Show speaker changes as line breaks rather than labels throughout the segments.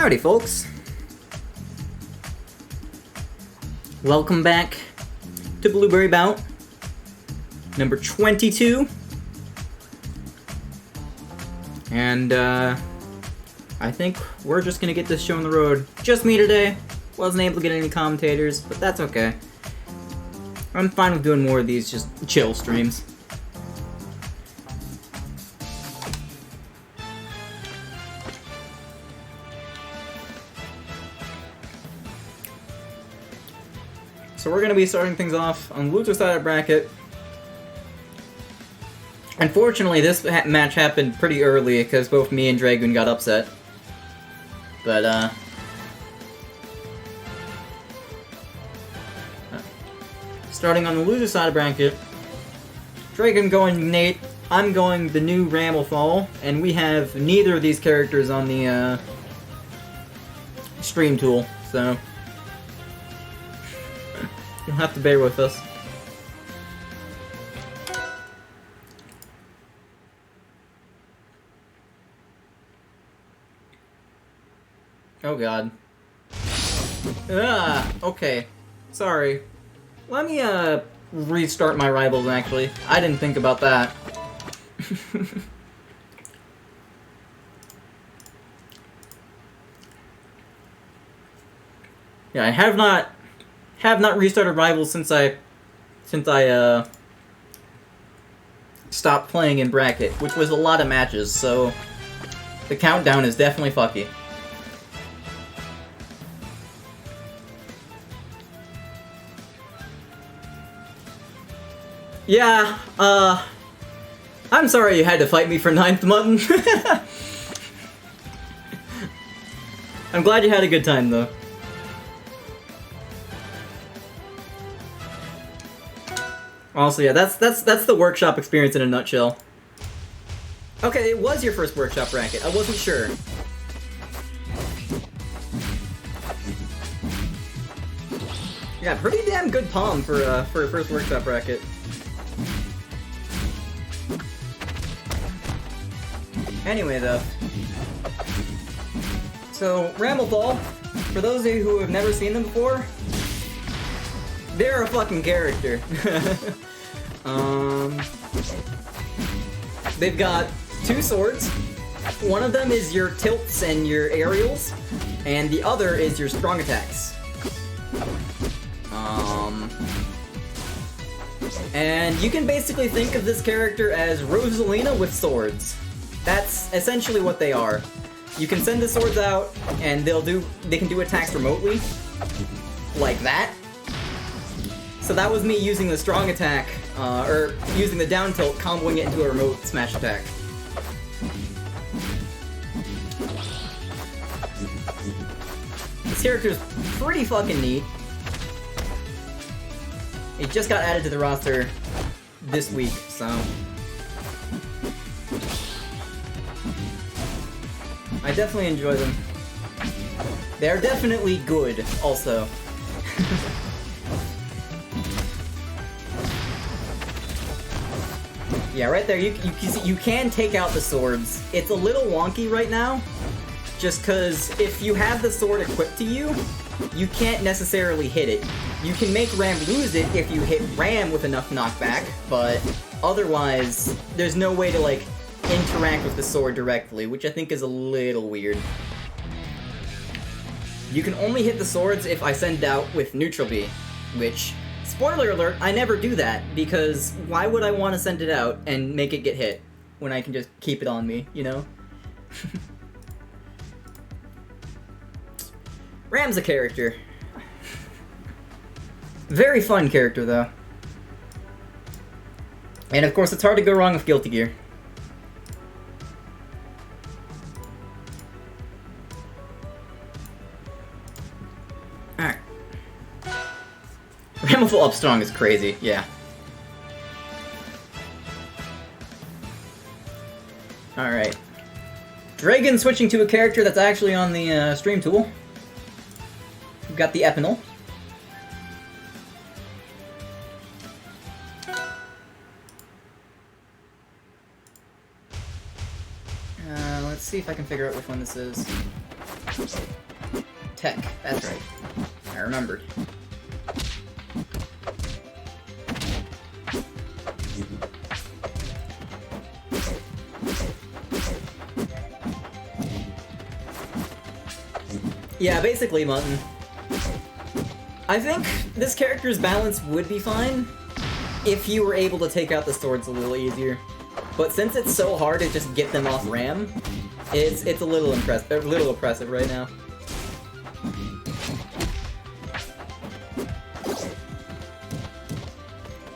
Howdy, folks. Welcome back to Blueberry Bout, number 22. And, I think we're just gonna get this show on the road. Just me today. Wasn't able to get any commentators, but that's okay. I'm fine with doing more of these just chill streams. So we're going to be starting things off on the loser side of bracket. Unfortunately, this match happened pretty early because both me and Dragoon got upset. But, starting on the loser side of bracket, Dragoon going Nate, I'm going the new Ramifical, and we have neither of these characters on the, stream tool, so you'll have to bear with us. Oh god. Okay. Sorry. Let me, restart my rivals, actually. I didn't think about that. Yeah, I have not restarted rivals since I stopped playing in bracket, which was a lot of matches, so the countdown is definitely fucky. Yeah, I'm sorry you had to fight me for 9th mutton. I'm glad you had a good time, though. Also, yeah, that's the workshop experience in a nutshell. Okay, it was your first workshop bracket. I wasn't sure. Yeah, pretty damn good palm for a first workshop bracket. Anyway, though. So, Ramifical, for those of you who have never seen them before, they're a fucking character. They've got 2 swords. One of them is your tilts and your aerials, and the other is your strong attacks. And you can basically think of this character as Rosalina with swords. That's essentially what they are. You can send the swords out, and they can do attacks remotely, like that. So that was me using the strong attack, or using the down tilt, comboing it into a remote smash attack. This character's pretty fucking neat. It just got added to the roster this week, so I definitely enjoy them. They're definitely good, also. Yeah, right there, you can take out the swords. It's a little wonky right now, just because if you have the sword equipped to you, you can't necessarily hit it. You can make Ram lose it if you hit Ram with enough knockback, but otherwise, there's no way to, like, interact with the sword directly, which I think is a little weird. You can only hit the swords if I send out with Neutral B, which, spoiler alert, I never do that, because why would I want to send it out and make it get hit when I can just keep it on me, you know? Ram's a character. Very fun character, though. And of course, it's hard to go wrong with Guilty Gear. Alright. Ramifical up strong is crazy, yeah. Alright. Dragon switching to a character that's actually on the stream tool. We've got the Epinal. Let's see if I can figure out which one this is. Tech, that's right. I remembered. Yeah, basically Mutton. I think this character's balance would be fine if you were able to take out the swords a little easier. But since it's so hard to just get them off Ram, it's a little oppressive right now.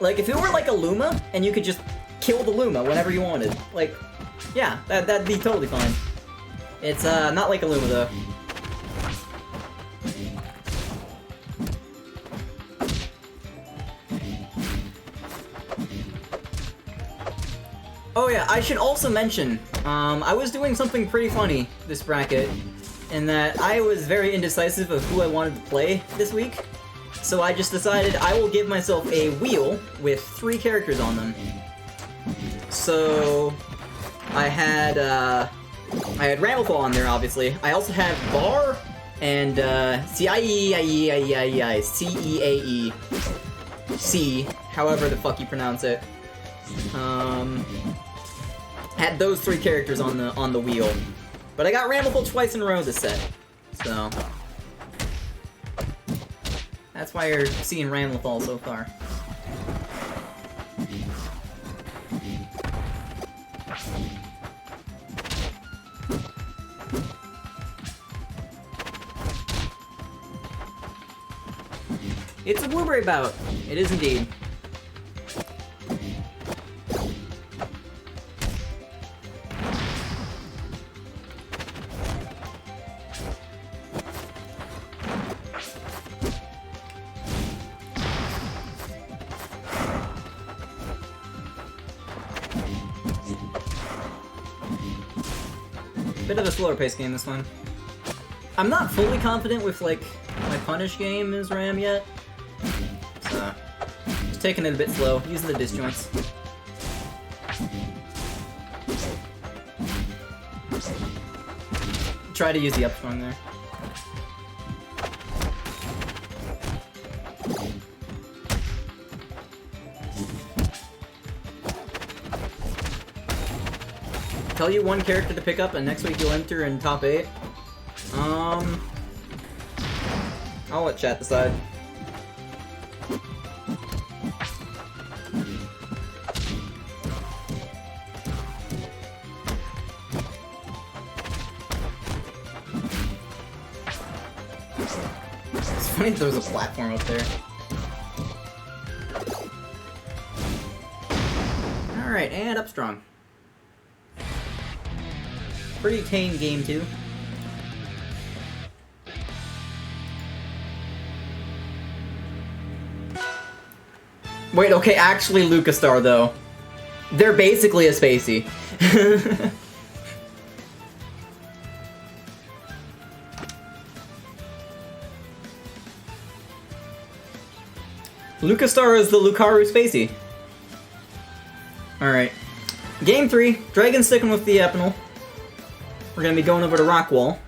Like, if it were like a Luma, and you could just kill the Luma whenever you wanted, like, yeah, that'd be totally fine. It's, not like a Luma, though. Oh yeah, I should also mention, I was doing something pretty funny this bracket, in that I was very indecisive of who I wanted to play this week. So I just decided I will give myself a wheel with 3 characters on them. So I had Ramifical on there, obviously. I also have Bar and C-I-E-I-E-I-E-I-E-C-E-A-E. C, however the fuck you pronounce it. Had those 3 characters on the wheel. But I got Ramifical twice in a row this set. So that's why you're seeing Ramifical so far. It's a blueberry bout. It is indeed. Bit of a slower pace game, this one. I'm not fully confident with, like, my punish game as Ram yet. So, just taking it a bit slow, using the disjoints. Try to use the upstrong there. Tell you one character to pick up, and next week you'll enter in top 8. I'll let chat decide. It's funny that there's a platform up there. Alright, and upstrong. Pretty tame game, too. Wait, okay, actually Lucastar, though. They're basically a spacey. Lucastar is the Lucario spacey. Alright. Game 3. Dragon sticking with the Epinal. We're gonna be going over to Rockwall.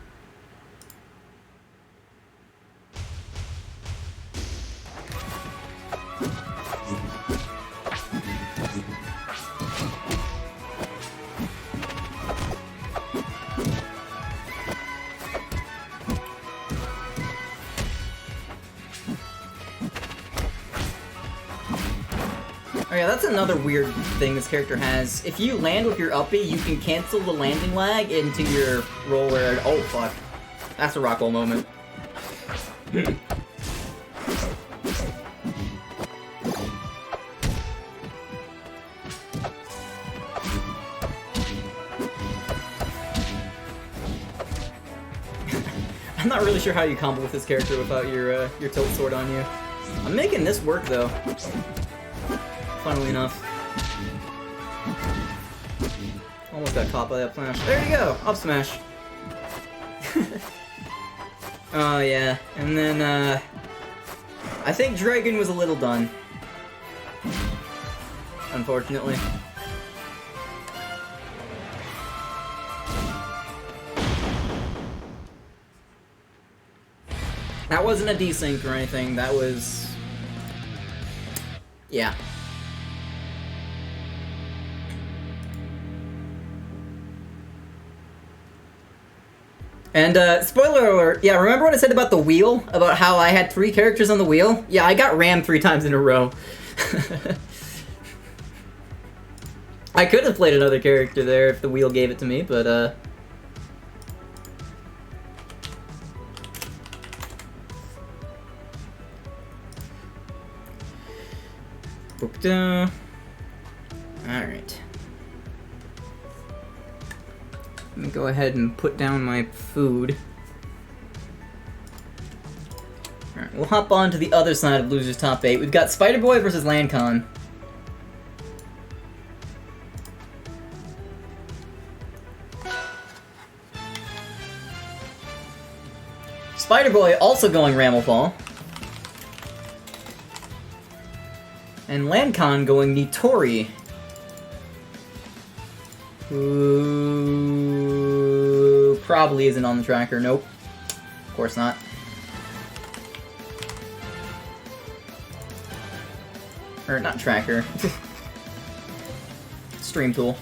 Oh yeah, that's another weird thing this character has. If you land with your uppy, you can cancel the landing lag into your roller. Oh fuck. That's a Rockwall moment. I'm not really sure how you combo with this character without your tilt sword on you. I'm making this work though. Funnily enough. Almost got caught by that flash. There you go! Up smash! Oh yeah, and then I think Dragon was a little done. Unfortunately. That wasn't a desync or anything, that was... yeah. And, spoiler alert, yeah, remember what I said about the wheel? About how I had 3 characters on the wheel? Yeah, I got rammed 3 times in a row. I could have played another character there if the wheel gave it to me, but, Alright. Let me go ahead and put down my food. Alright, we'll hop on to the other side of Loser's Top 8. We've got Spider-Boy versus Lancon. Spider-Boy also going Ramifical. And Lancon going Nitori. Who probably isn't on the tracker. Nope. Of course not. Or not tracker. Stream tool.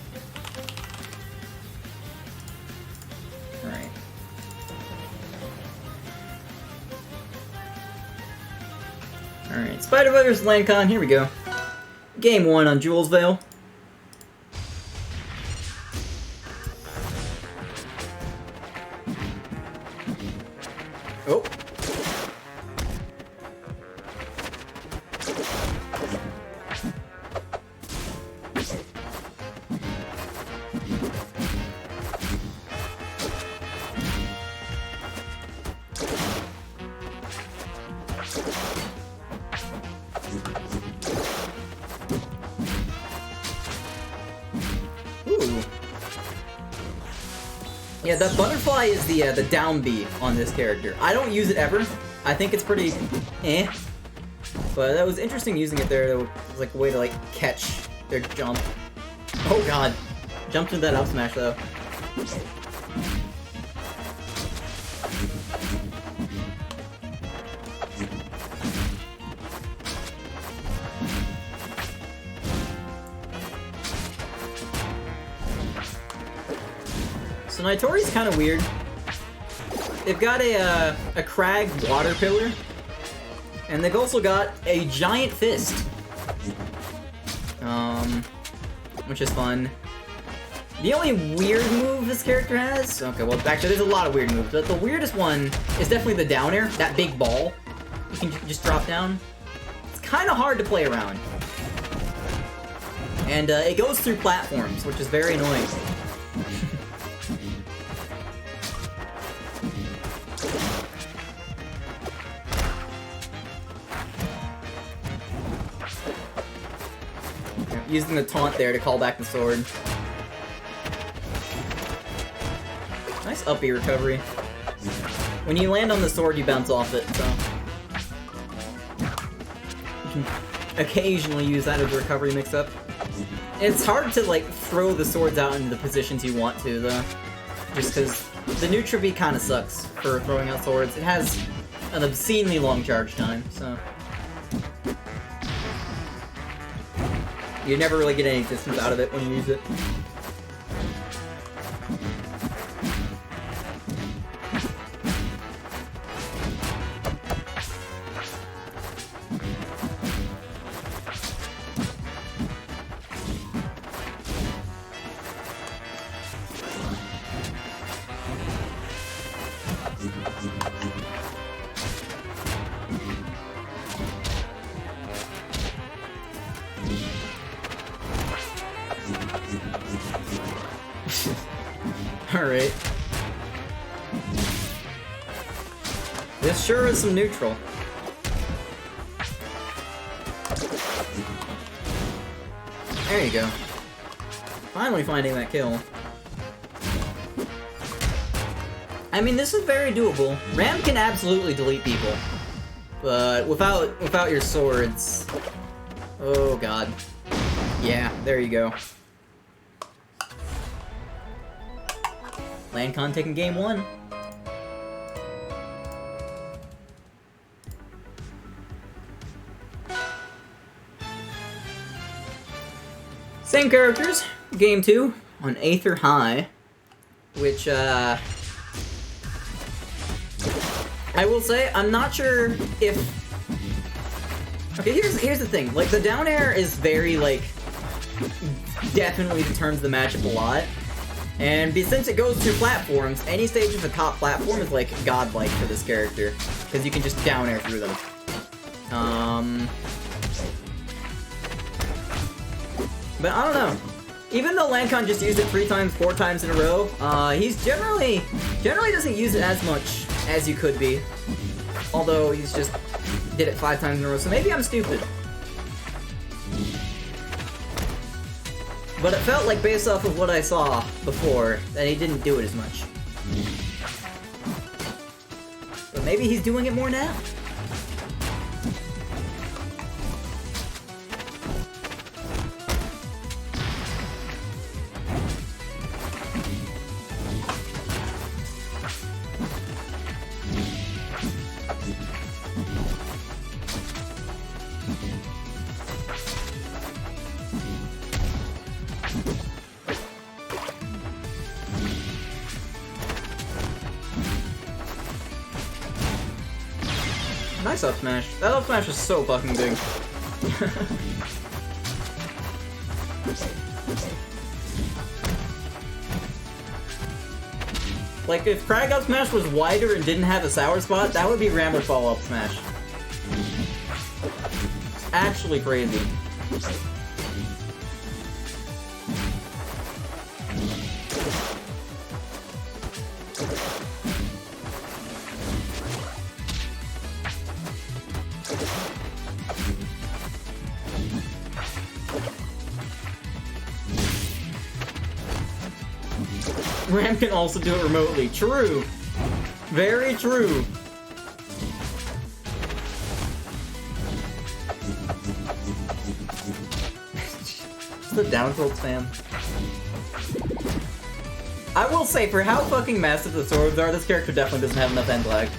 Alright. Alright, Spider-Boy vs. Lancon, here we go. Game 1 on Jules Vale. Oh. Ooh. Yeah, the butterfly is the down B on this character. I don't use it ever. I think it's pretty eh. But that was interesting using it there. It was like a way to like catch their jump. Oh god. Jumped into that up smash though. So Nitori's kind of weird. They've got a crag water pillar, and they've also got a giant fist. Which is fun. The only weird move this character has... okay, well, actually, there's a lot of weird moves, but the weirdest one is definitely the down air, that big ball. You can just drop down. It's kind of hard to play around. And it goes through platforms, which is very annoying. Using the taunt there to call back the sword. Nice up B recovery. When you land on the sword, you bounce off it, so... you can occasionally use that as a recovery mix-up. It's hard to, like, throw the swords out into the positions you want to, though. Just because the neutral B kind of sucks for throwing out swords. It has an obscenely long charge time, so... you never really get any distance out of it when you use it. Alright. This sure is some neutral. There you go. Finally finding that kill. I mean, this is very doable. Ram can absolutely delete people. But without your swords... oh god. Yeah, there you go. Lancon taking game 1. Same characters, game 2 on Aether High, which I will say I'm not sure if. Okay, here's the thing. Like the down air is very like definitely determines the matchup a lot. And since it goes through platforms, any stage of the top platform is like godlike for this character. Because you can just down air through them. But I don't know. Even though Lancon just used it 3 times, 4 times in a row, he's generally doesn't use it as much as you could be. Although he's just did it 5 times in a row, so maybe I'm stupid. But it felt like, based off of what I saw before, that he didn't do it as much. But maybe he's doing it more now. Nice up smash. That up smash is so fucking big. Like, if Crag up smash was wider and didn't have a sour spot, that would be Ramifical up smash. It's actually crazy. Ram can also do it remotely. True. Very true. It's the down tilt spam. I will say, for how fucking massive the swords are, this character definitely doesn't have enough end lag.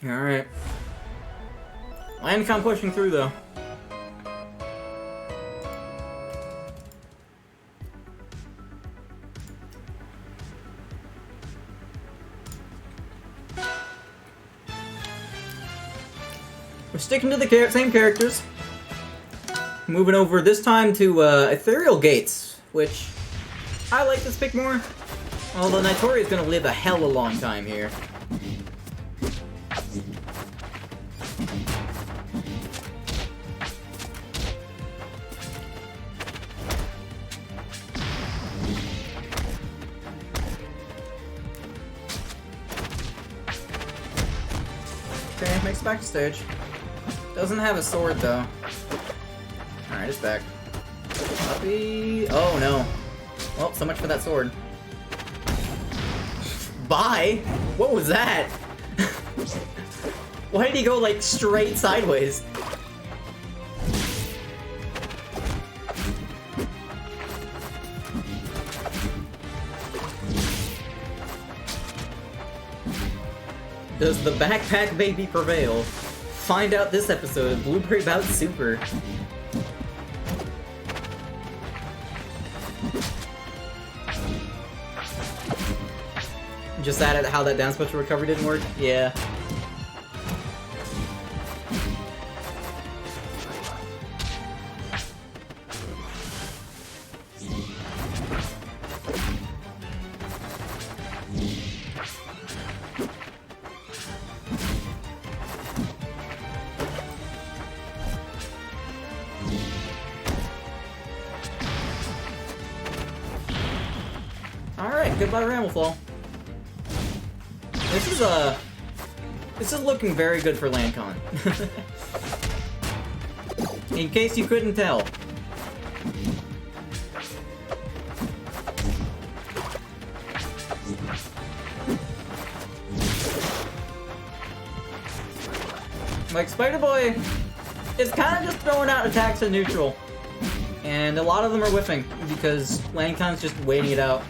Alright. Lancon pushing through, though. We're sticking to the same characters. Moving over this time to Ethereal Gates, which I like this pick more. Although Nitori is going to live a hella long time here. Okay, makes it back to stage. Doesn't have a sword, though. Alright, it's back. Puppy. Oh, no. Well, so much for that sword. Bye? What was that? Why did he go, like, straight sideways? Does the backpack baby prevail? Find out this episode of Blueberry Bout Super. Just added how that down special recovery didn't work? Yeah. Alright, goodbye Ramifical. This is looking very good for Lancon. In case you couldn't tell. Like, Spider Boy is kind of just throwing out attacks in neutral. And a lot of them are whiffing, because Lancon's just waiting it out.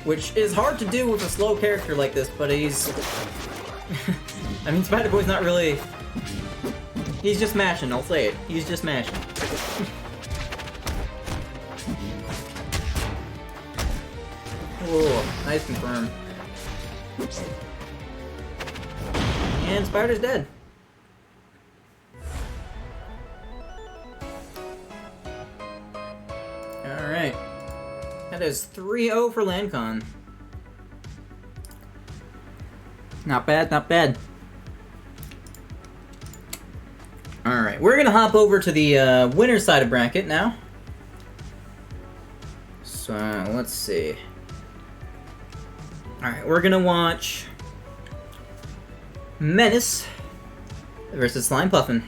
Which is hard to do with a slow character like this, but he's... I mean, Spider Boy's not really... He's just mashing, I'll say it. He's just mashing. Oh, nice confirm. And Spider's dead. Alright. That is 3-0 for Lancon. Not bad, not bad. Alright, we're gonna hop over to the winner's side of bracket now. So, let's see. Alright, we're gonna watch Menace versus Slime Puffin.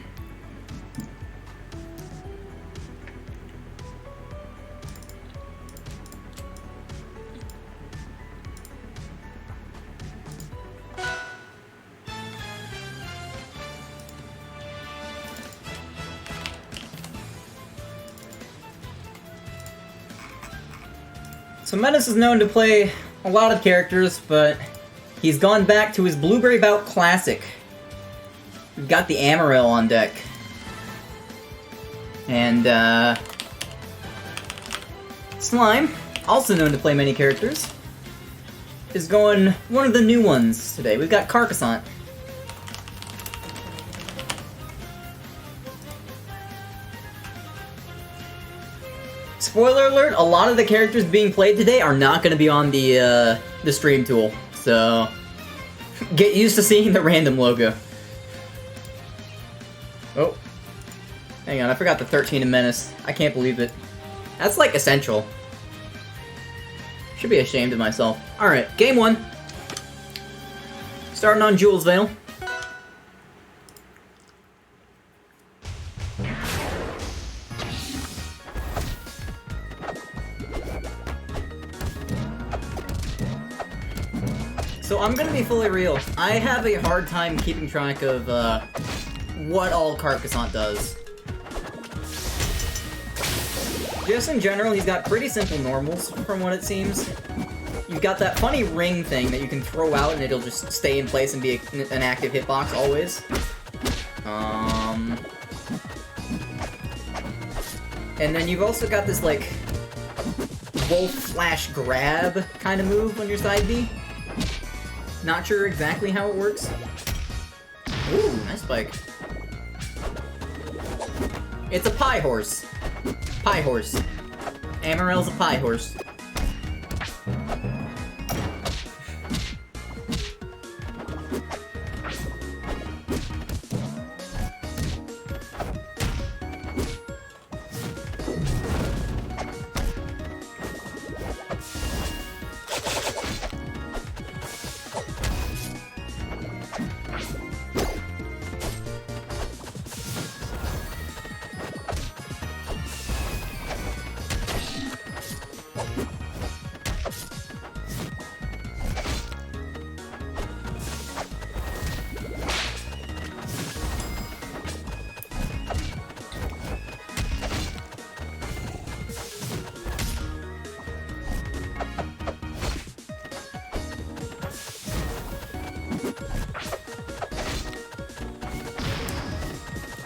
So Menace is known to play a lot of characters, but he's gone back to his Blueberry Bout Classic. We've got the Amaryl on deck. And, Slime, also known to play many characters, is going one of the new ones today. We've got Carcassonne. Spoiler alert, a lot of the characters being played today are not going to be on the stream tool, so get used to seeing the random logo. Oh. Hang on, I forgot the 13 in Menace. I can't believe it. That's like essential. Should be ashamed of myself. Alright, game 1. Starting on Jules Vale. So I'm gonna be fully real. I have a hard time keeping track of what all Carcassonne does. Just in general, he's got pretty simple normals, from what it seems. You've got that funny ring thing that you can throw out and it'll just stay in place and be an active hitbox always. And then you've also got this, like, wolf/grab kind of move on your side B. Not sure exactly how it works. Ooh, nice spike. It's a pie horse. Pie horse. Amaryl's a pie horse.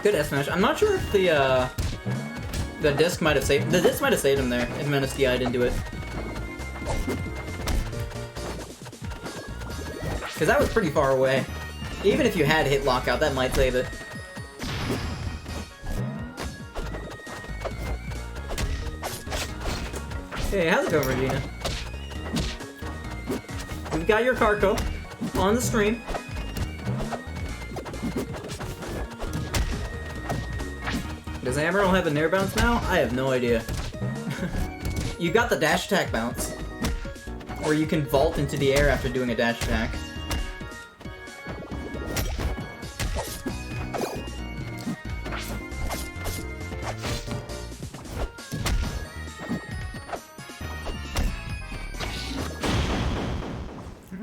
Good S smash. I'm not sure if the disc might have saved. The disc might have saved him there if Menace DI'd into it. Because that was pretty far away. Even if you had hit lockout, that might save it. Hey, how's it going, Regina? We've got your Carco on the stream. Does Amaryl have a Nair bounce now? I have no idea. You got the dash attack bounce. Or you can vault into the air after doing a dash attack.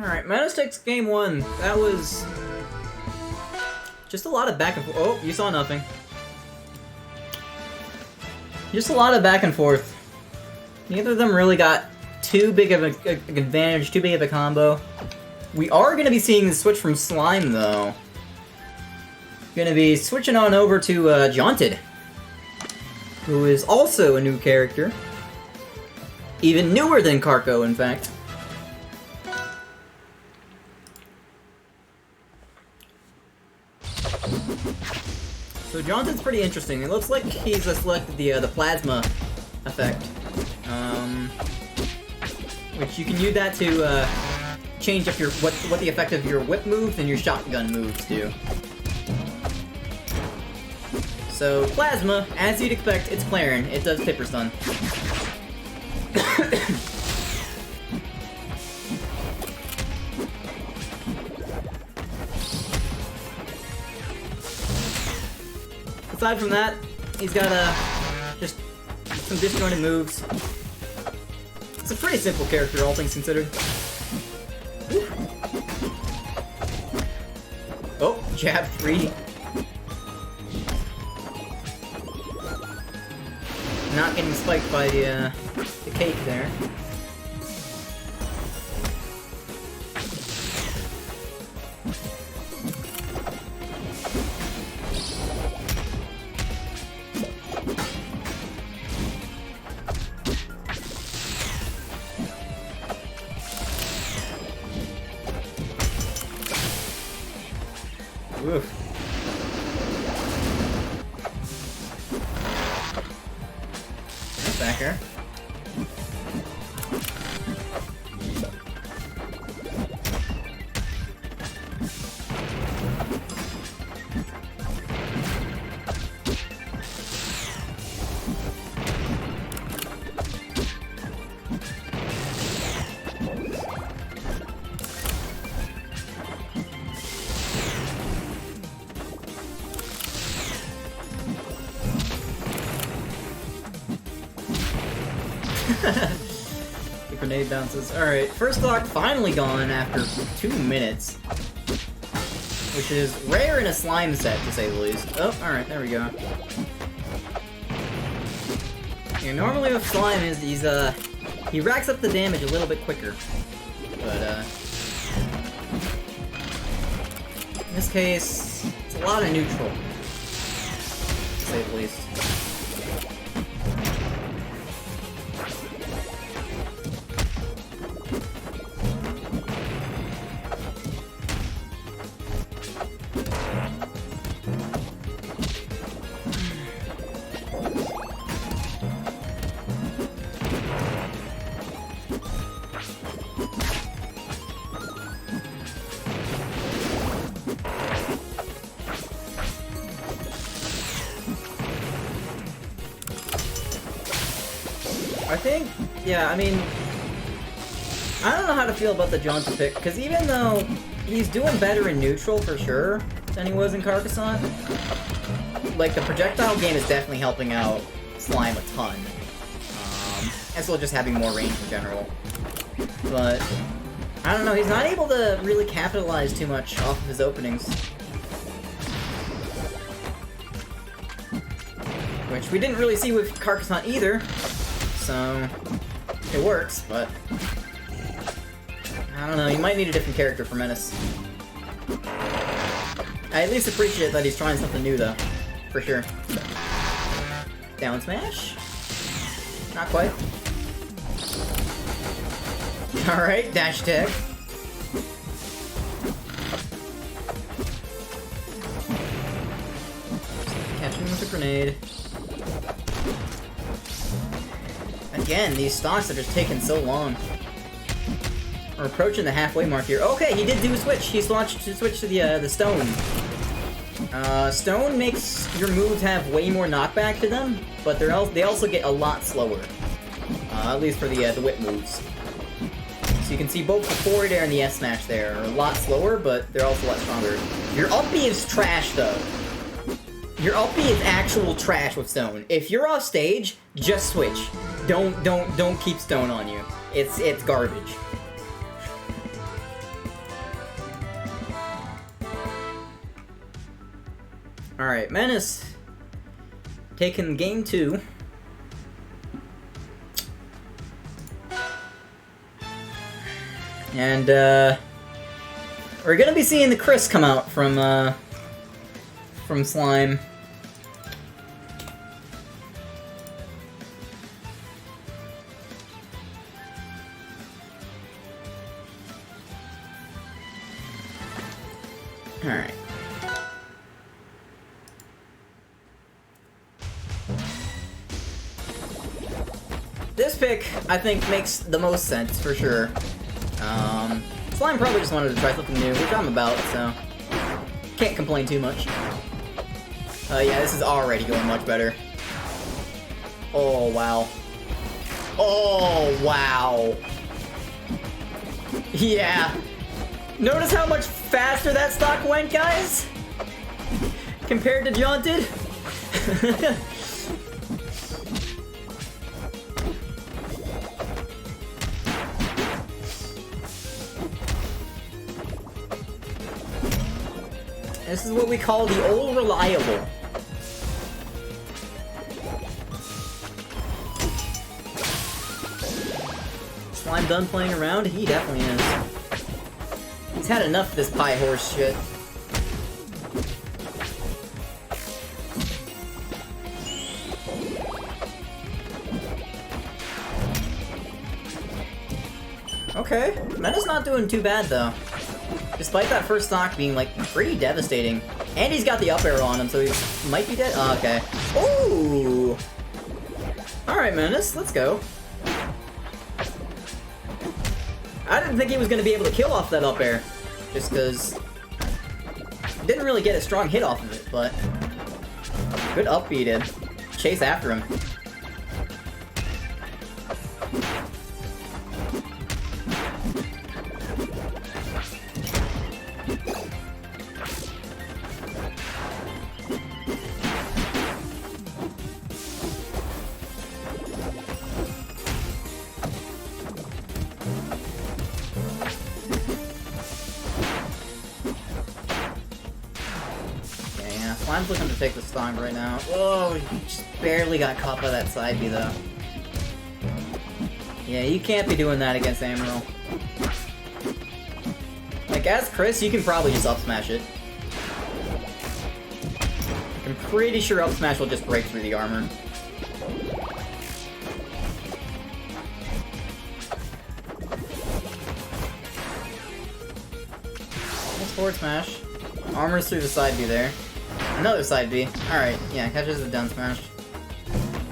Alright, Menace takes game 1. That was Just a lot of back and forth. Oh, you saw nothing. Just a lot of back and forth. Neither of them really got too big of an advantage, too big of a combo. We are going to be seeing the switch from Slime, though. Going to be switching on over to Jaunted, who is also a new character. Even newer than Carco, in fact. So Jaunted's pretty interesting. It looks like he's selected the plasma effect, which you can use that to change up your what the effect of your whip moves and your shotgun moves do. So plasma, as you'd expect, it's flaring. It does Tipper Stun. Aside from that, he's got just some disjointed moves. It's a pretty simple character, all things considered. Oh, jab 3. Not getting spiked by the cake there. Oof. Nice backer. The grenade bounces. Alright, first stock finally gone after 2 minutes. Which is rare in a slime set, to say the least. Oh, alright, there we go. Yeah, normally with slime is he racks up the damage a little bit quicker. But, in this case, it's a lot of neutral, to say the least. I think, yeah, I mean, I don't know how to feel about the Jaunted pick, because even though he's doing better in neutral for sure than he was in Carcassonne, like, the projectile game is definitely helping out Slime a ton, as well as just having more range in general. But, I don't know, he's not able to really capitalize too much off of his openings. Which we didn't really see with Carcassonne either. So, it works, but I don't know, you might need a different character for Menace. I at least appreciate that he's trying something new, though. For sure. Down smash? Not quite. Alright, dash attack. Catching him with a grenade. Again, these stocks are just taking so long. We're approaching the halfway mark here. Okay, he did do a switch. He switched to the stone. Stone makes your moves have way more knockback to them, but they also get a lot slower. At least for the whip moves. So you can see both the forward air and the S smash there are a lot slower, but they're also a lot stronger. Your up B is trash though. Your up B is actual trash with stone. If you're off stage, just switch. Don't keep stone on you. It's garbage. Alright, Menace taking game 2. And, we're gonna be seeing the Chris come out from Slime. Alright. This pick, I think, makes the most sense, for sure. Slime probably just wanted to try something new, which I'm about, so can't complain too much. Yeah, this is already going much better. Oh, wow. Oh, wow. Yeah. Notice how much faster that stock went, guys? Compared to Jaunted? This is what we call the old reliable. Slime done playing around? He definitely is. He's had enough of this pie horse shit. Okay, Menace not doing too bad though. Despite that first stock being, like, pretty devastating. And he's got the up arrow on him, so he might be dead. Oh, okay. Ooh! Alright, Menace, let's go. I didn't think he was going to be able to kill off that up air. Just because... didn't really get a strong hit off of it, but... good up B did. Chase after him. Slime's looking to take the stomp right now. Oh, he just barely got caught by that side B though. Yeah, you can't be doing that against Amaryl. Like, as Chris, you can probably just up smash it. I'm pretty sure up smash will just break through the armor. Nice forward smash. Armor's through the side B there. Another side B. Alright, yeah, catches the down smash.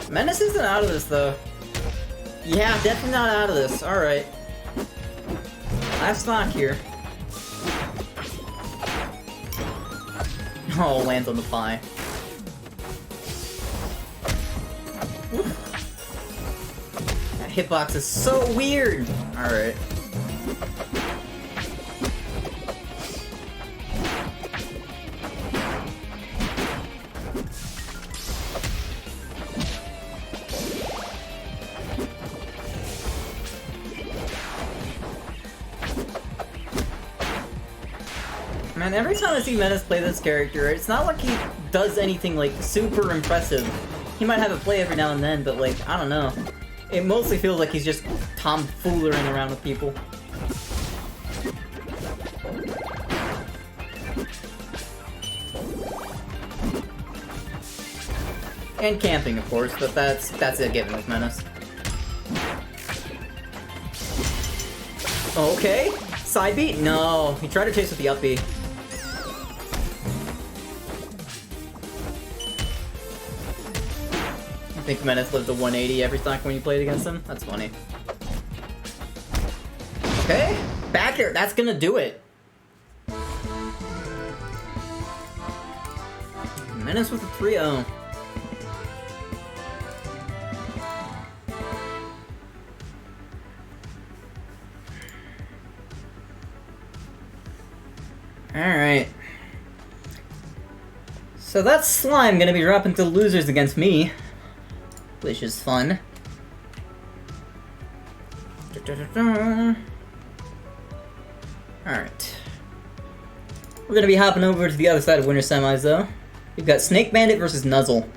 Menace isn't out of this, though. Yeah, definitely not out of this. Alright. Last stock here. Oh, lands on the pie. That hitbox is so weird! Alright. Man, every time I see Menace play this character, it's not like he does anything, like, super impressive. He might have a play every now and then, but, like, I don't know. It mostly feels like he's just tomfoolering around with people. And camping, of course, but that's a given with Menace. Okay, side B? No, he tried to chase with the up B. I think Menace lived a 180 every stock when you played against him? That's funny. Okay, back air, that's gonna do it. Menace with a 3-0. Alright. So that's Slime gonna be dropping to losers against me. Which is fun. Alright. We're gonna be hopping over to the other side of Winter Semis, though. We've got Snake Bandit versus Nuzzle.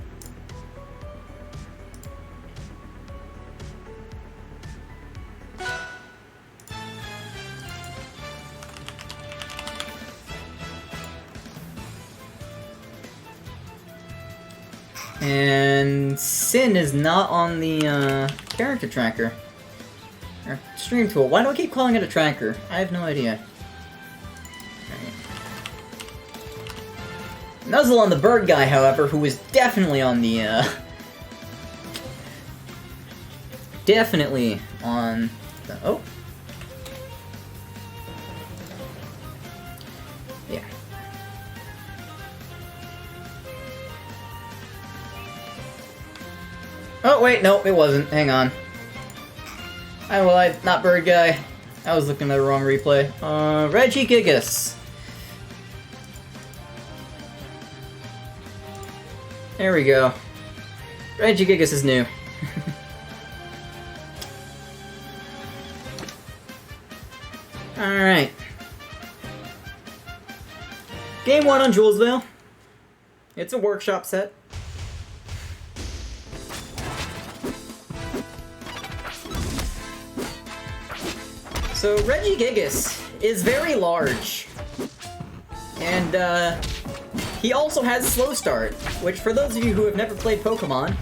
And Sin is not on the character tracker. Or stream tool. Why do I keep calling it a tracker? I have no idea. Right. Nuzzle on the bird guy, however, who is definitely on the definitely on the oh. Yeah. Oh, wait, no, it wasn't. Hang on. I lied. Not bird guy. I was looking at the wrong replay. Reggie Ginkus. There we go. Reggie Ginkus is new. Alright. Game 1 on Julesville. It's a workshop set. So Reggie Ginkus is very large, and he also has slow start, which for those of you who have never played Pokemon,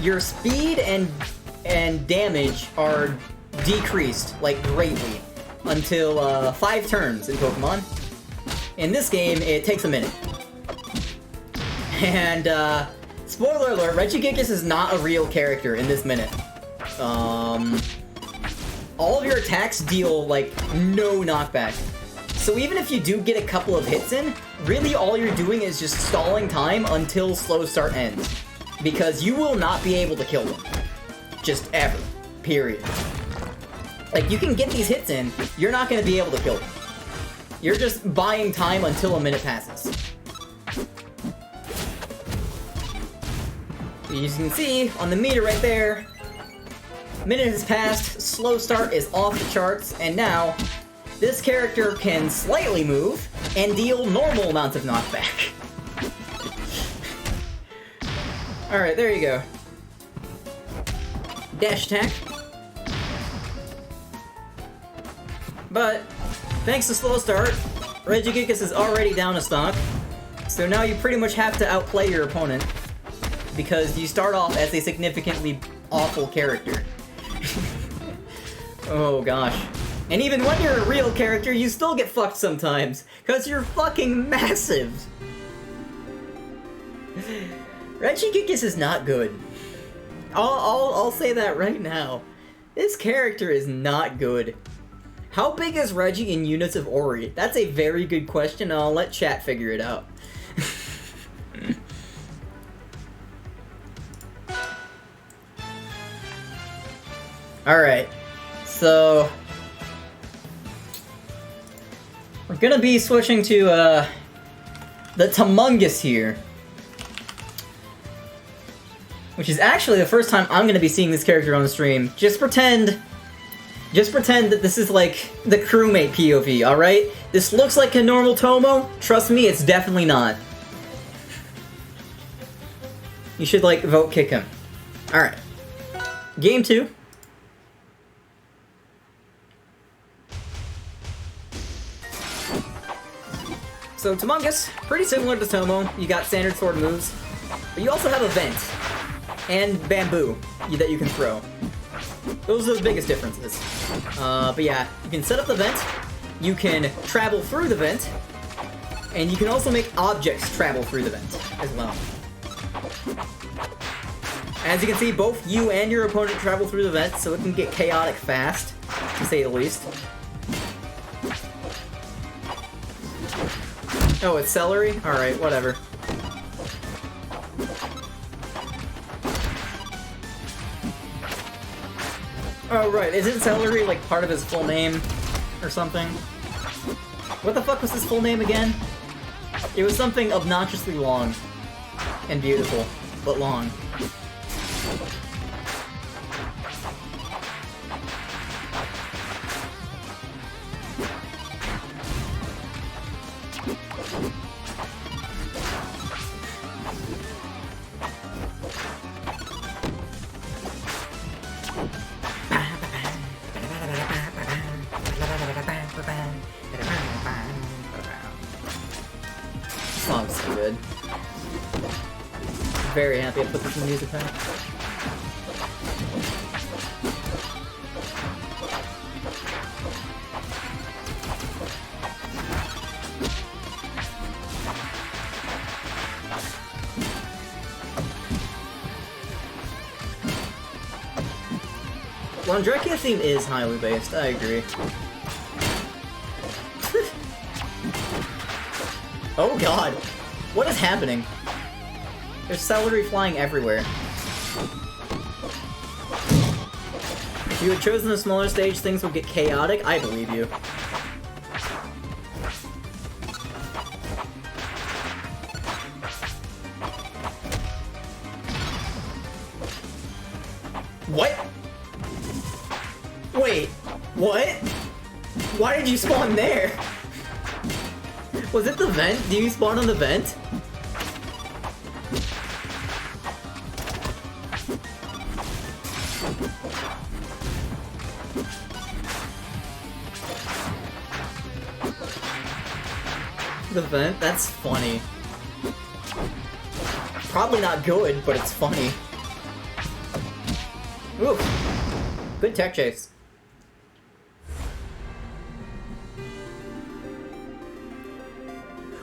your speed and damage are decreased, like, greatly, until 5 turns in Pokemon. In this game, it takes a minute. And, spoiler alert, Reggie Ginkus is not a real character in this minute. All of your attacks deal, like, no knockback. So even if you do get a couple of hits in, really all you're doing is just stalling time until slow start ends. Because you will not be able to kill them. Just ever. Period. Like, you can get these hits in, you're not going to be able to kill them. You're just buying time until a minute passes. As you can see, on the meter right there, minute has passed, slow start is off the charts, and now, this character can slightly move and deal normal amounts of knockback. Alright, there you go. Dash attack. But, thanks to slow start, Reggie Ginkus is already down a stock, so now you pretty much have to outplay your opponent, because you start off as a significantly awful character. Oh gosh. And even when you're a real character, you still get fucked sometimes, because you're fucking massive! Reggie Ginkus is not good. I'll say that right now. This character is not good. How big is Reggie in units of Ori? That's a very good question, and I'll let chat figure it out. Alright, so we're gonna be switching to the Tumungus here, which is actually the first time I'm gonna be seeing this character on the stream. Just pretend that this is like the crewmate POV, alright? This looks like a normal Tomo, trust me, it's definitely not. You should, like, vote kick him. Alright. Game 2. So Tumungus, pretty similar to Tomo. You got standard sword moves, but you also have a vent and bamboo that you can throw. Those are the biggest differences. But yeah, you can set up the vent, you can travel through the vent, and you can also make objects travel through the vent as well. As you can see, both you and your opponent travel through the vent, so it can get chaotic fast, to say the least. Oh, it's celery? Alright, whatever. Oh, right, isn't celery, like, part of his full name? Or something? What the fuck was his full name again? It was something obnoxiously long. And beautiful, but long. song's so good. Very happy I put this in the music pack. Landrekia theme is highly based, I agree. Oh god! What is happening? There's celery flying everywhere. If you had chosen a smaller stage, things would get chaotic. I believe you. What? Wait, what? Why did you spawn there? Was it the vent? Do you spawn on the vent? The vent? That's funny. Probably not good, but it's funny. Ooh. Good tech chase.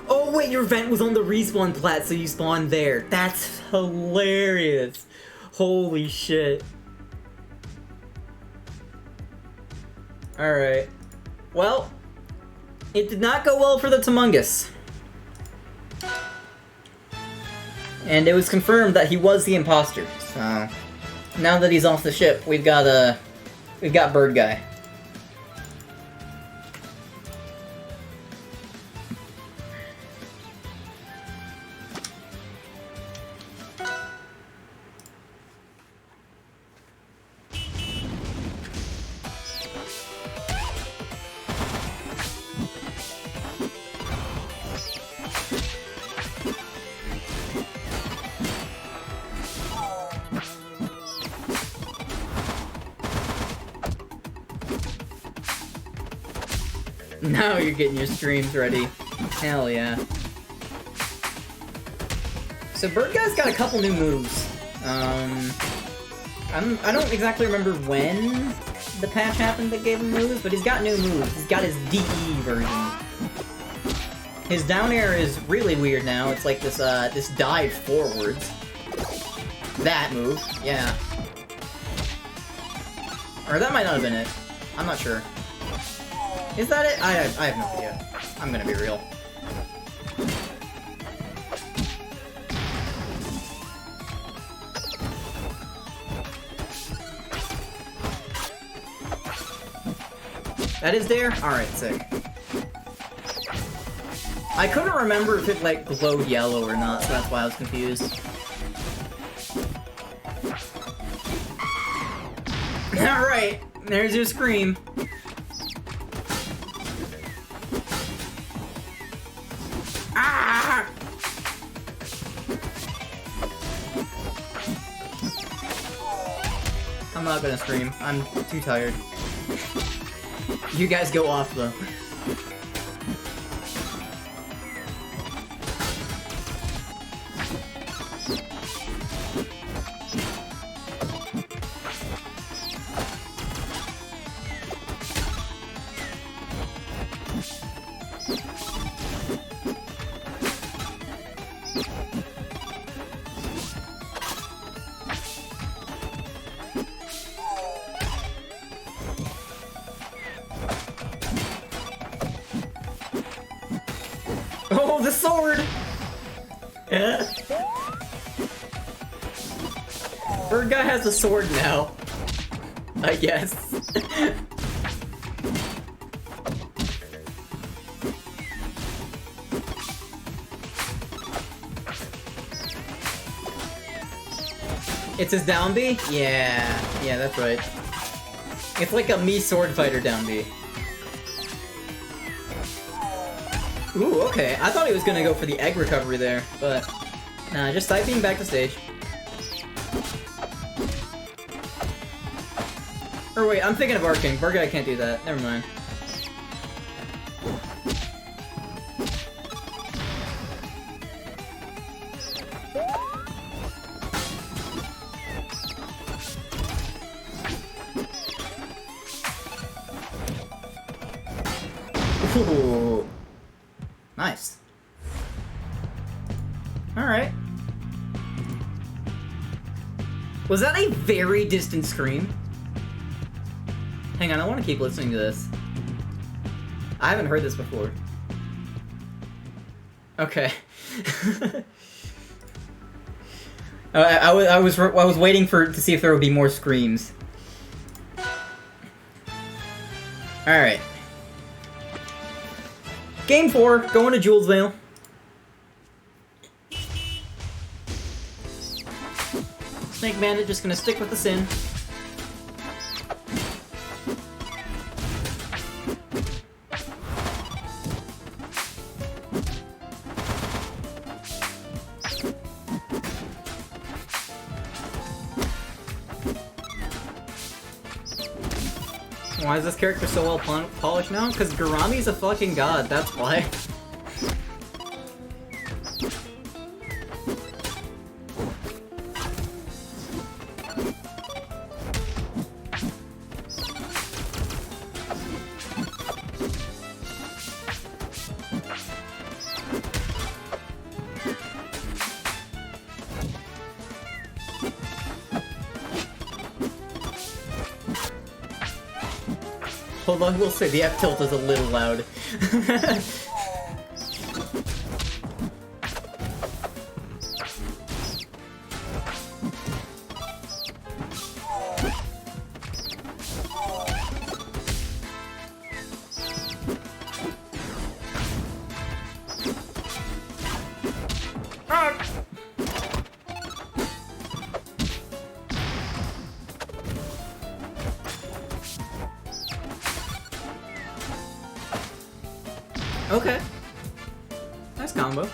Oh wait, your vent was on the respawn plat, so you spawned there. That's hilarious. Holy shit. Alright. Well, it did not go well for the Tumungus. And it was confirmed that he was the imposter, so... Now that he's off the ship, we've got Bird Guy. Now you're getting your streams ready. Hell yeah. So Bird Guy's got a couple new moves. I don't exactly remember when the patch happened that gave him moves, but he's got new moves. He's got his DE version. His down air is really weird now. It's like this this dive forwards. That move, yeah. Or that might not have been it. I'm not sure. Is that it? I have no idea. I'm gonna be real. That is there? Alright, sick. I couldn't remember if it, like, glowed yellow or not, so that's why I was confused. Alright, there's your scream. Ah! I'm not gonna scream. I'm too tired. You guys go off, though. Oh, the sword! Bird Guy has a sword now. I guess. It's his down B? Yeah, that's right. It's like a me sword fighter down B. Ooh, okay. I thought he was gonna go for the egg recovery there, but... Nah, just side beam back to stage. Or wait, I'm thinking of arcing. Bird Guy can't do that. Never mind. Ooh. Nice. Alright. Was that a very distant scream? Hang on, I want to keep listening to this. I haven't heard this before. Okay. I was waiting to see if there would be more screams. Alright. Game 4, going to Jules Vale. Snake Bandit just gonna stick with the sin. Why is this character so well polished now? Because Garami's a fucking god, that's why. Although I will say the F tilt is a little loud. Okay. Nice combo.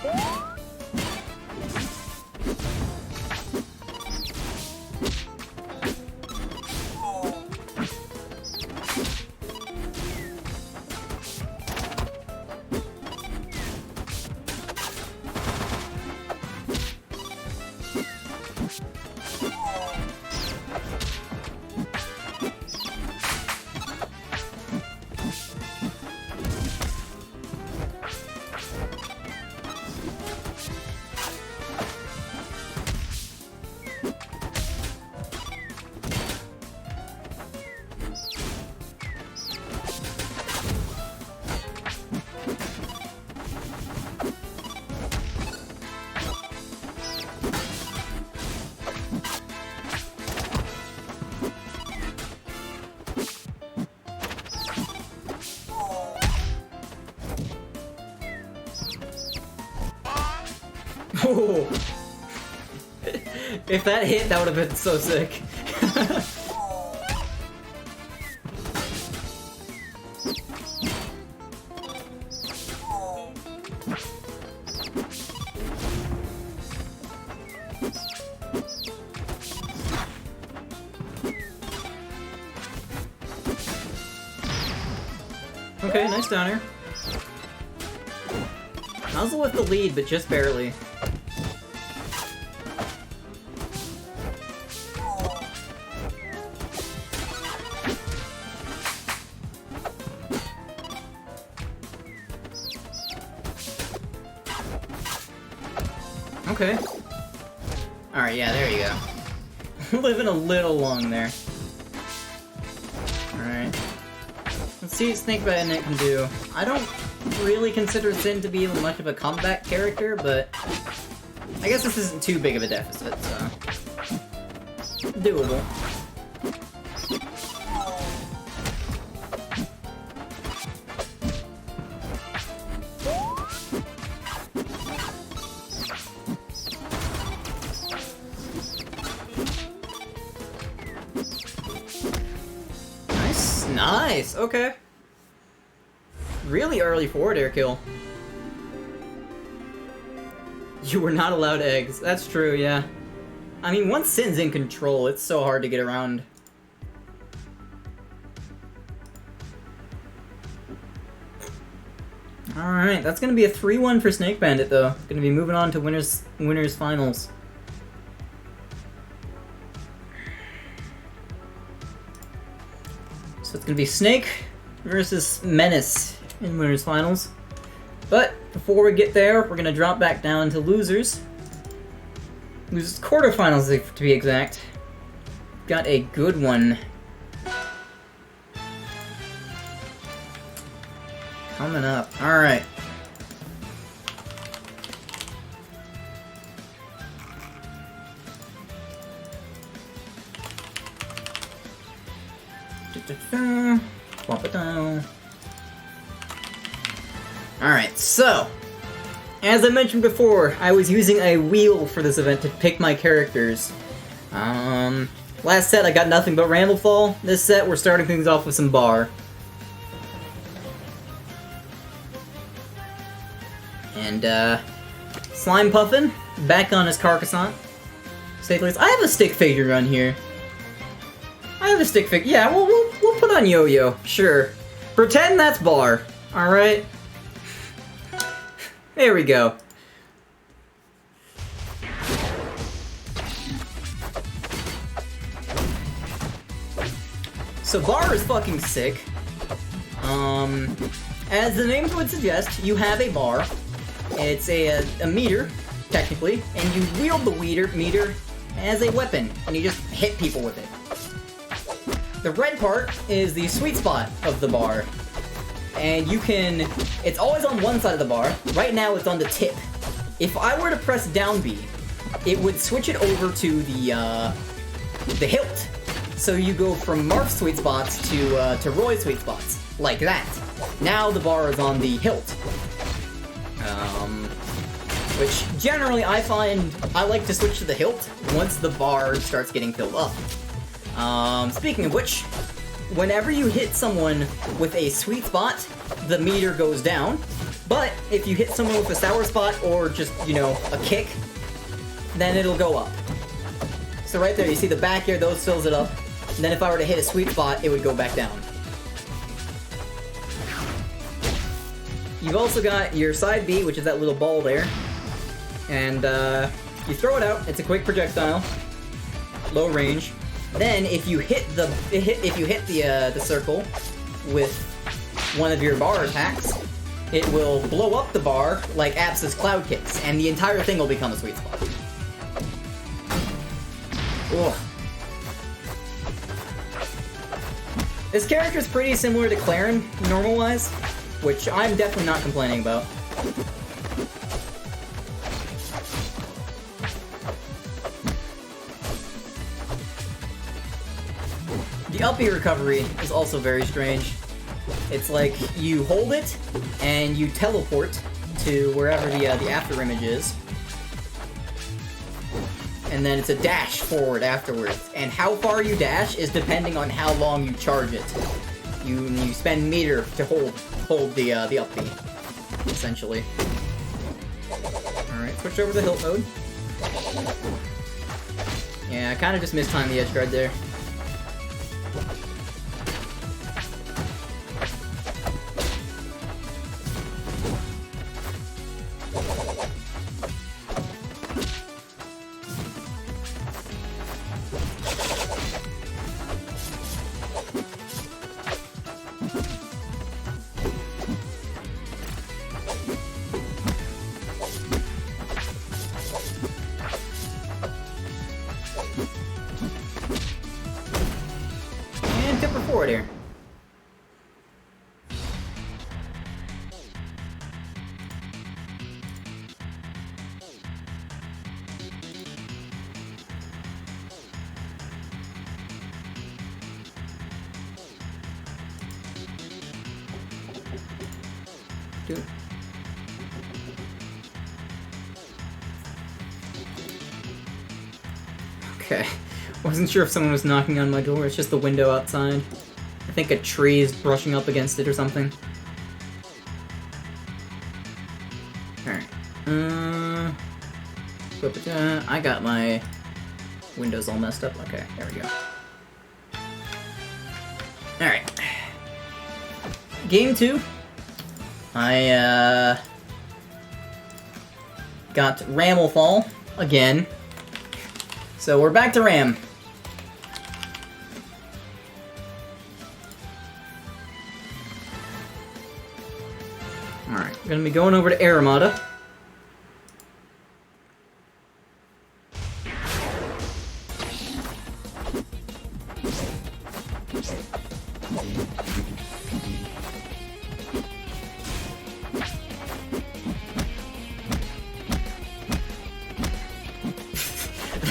Oh. If that hit, that would have been so sick. Okay, nice downer. Muzzle with the lead, but just barely. Okay. Alright, yeah, there you go. Living a little long there. Alright. Let's see what Snake Bandit can do. I don't really consider Sin to be much of a comeback character, but I guess this isn't too big of a deficit, so doable. Nice, okay. Really early forward air kill. You were not allowed eggs. That's true, yeah. I mean, once Sin's in control, it's so hard to get around. Alright, that's gonna be a 3-1 for Snake Bandit, though. Gonna be moving on to winners finals. So it's gonna be Snake versus Menace. in winners finals. But before we get there, we're gonna drop back down to losers. Losers quarterfinals, to be exact. Got a good one coming up. Alright. Alright, so, as I mentioned before, I was using a wheel for this event to pick my characters. Last set I got nothing but Ramifical. This set we're starting things off with some Bar. And, Slime Puffin, back on his Carcassonne. I have a stick figure on here. I have a stick figure. Yeah, we'll put on Yo-Yo. Sure. Pretend that's Bar. Alright? There we go. So Bar is fucking sick. As the name would suggest, you have a bar. It's a meter, technically, and you wield the meter as a weapon, and you just hit people with it. The red part is the sweet spot of the bar. And you can... It's always on one side of the bar. Right now it's on the tip. If I were to press down B, it would switch it over to the hilt. So you go from Marth's sweet spots to Roy's sweet spots. Like that. Now the bar is on the hilt. Which generally I find I like to switch to the hilt once the bar starts getting filled up. Speaking of which, whenever you hit someone with a sweet spot, the meter goes down. But if you hit someone with a sour spot or just, you know, a kick, then it'll go up. So right there, you see the back here, those fills it up. And then if I were to hit a sweet spot, it would go back down. You've also got your side B, which is that little ball there. And you throw it out, it's a quick projectile. Low range. Then if you hit the circle with one of your bar attacks, it will blow up the bar like Apps' cloud kicks, and the entire thing will become a sweet spot. Ugh. This character is pretty similar to Clarin, normal-wise, which I'm definitely not complaining about. The up B recovery is also very strange. It's like you hold it and you teleport to wherever the after image is, and then it's a dash forward afterwards. And how far you dash is depending on how long you charge it. You spend meter to hold the up B, essentially. All right, switch over to hilt mode. Yeah, I kind of just mistimed the edge guard there. Forward here. Dude. Okay. Wasn't sure if someone was knocking on my door. It's just the window outside. I think a tree is brushing up against it or something. Alright. I got my windows all messed up. Okay, there we go. Alright. Game 2. I, got Ramifical again. So we're back to Ram. We're gonna be going over to Aramata.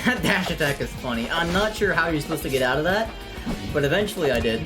That dash attack is funny. I'm not sure how you're supposed to get out of that, but eventually I did.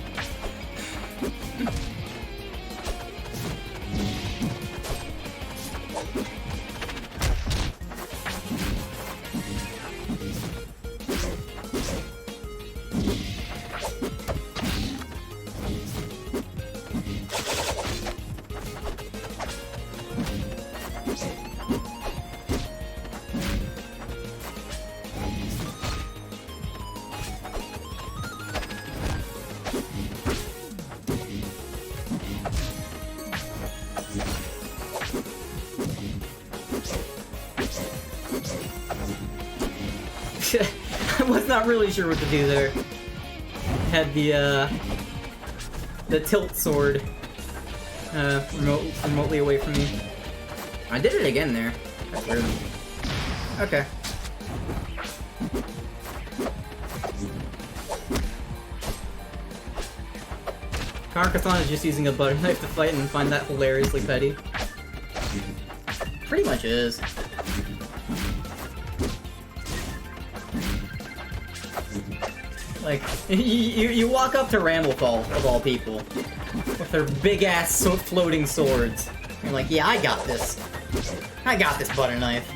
I was not really sure what to do there. Had the tilt sword remotely away from me. I did it again there. That's weird. Okay. Carcassonne is just using a butter knife to fight and find that hilariously petty. Pretty much is. Like, you walk up to Ramifical, of all people, with their big-ass floating swords. You're like, yeah, I got this. I got this butter knife.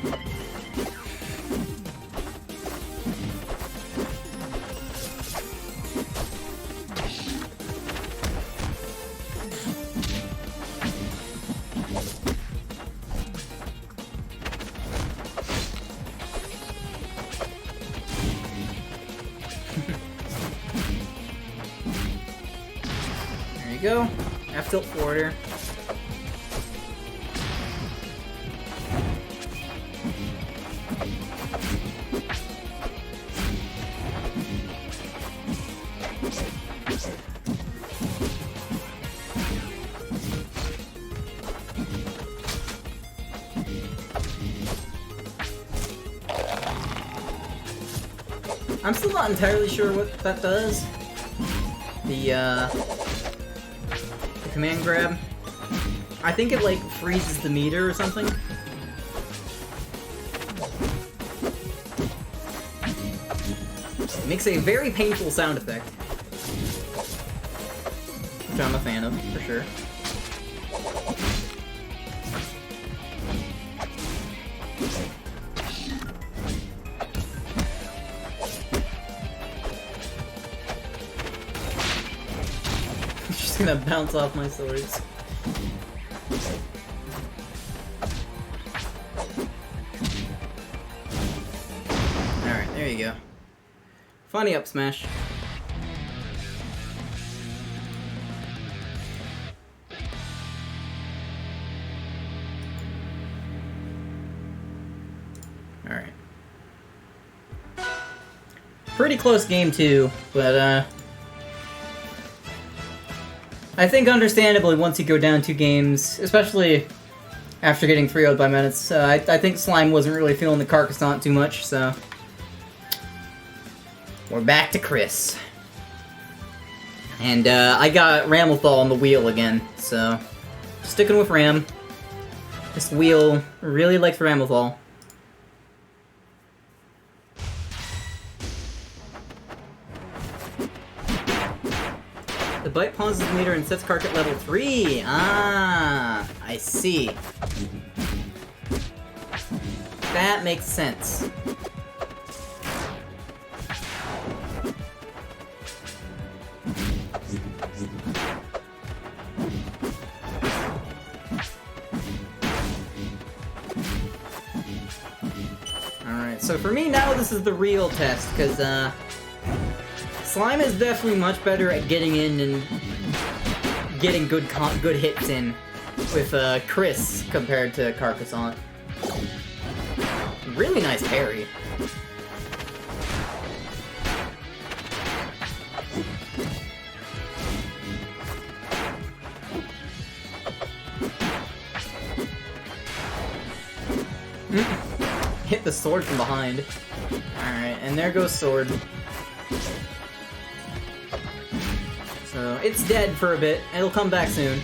Go. F tilt forwarder. I'm still not entirely sure what that does. The command grab. I think it like freezes the meter or something. It makes a very painful sound effect, which I'm a fan of, for sure. Gonna bounce off my swords. Alright, there you go. Funny up smash. Alright. Pretty close game too, but I think understandably once you go down 2 games, especially after getting 3-0'd by Menace, I think Slime wasn't really feeling the Carcassonne too much, so we're back to Chris. And I got Ramifical on the wheel again, so sticking with Ram. This wheel really likes Ramifical. The bite pauses the meter and sets Kark at level 3. Ah, I see. That makes sense. Alright, so for me now this is the real test, because Slime is definitely much better at getting in and getting good hits in with Chris compared to Carcassonne. Really nice parry. Hit the sword from behind. Alright, and there goes sword. So, it's dead for a bit. It'll come back soon.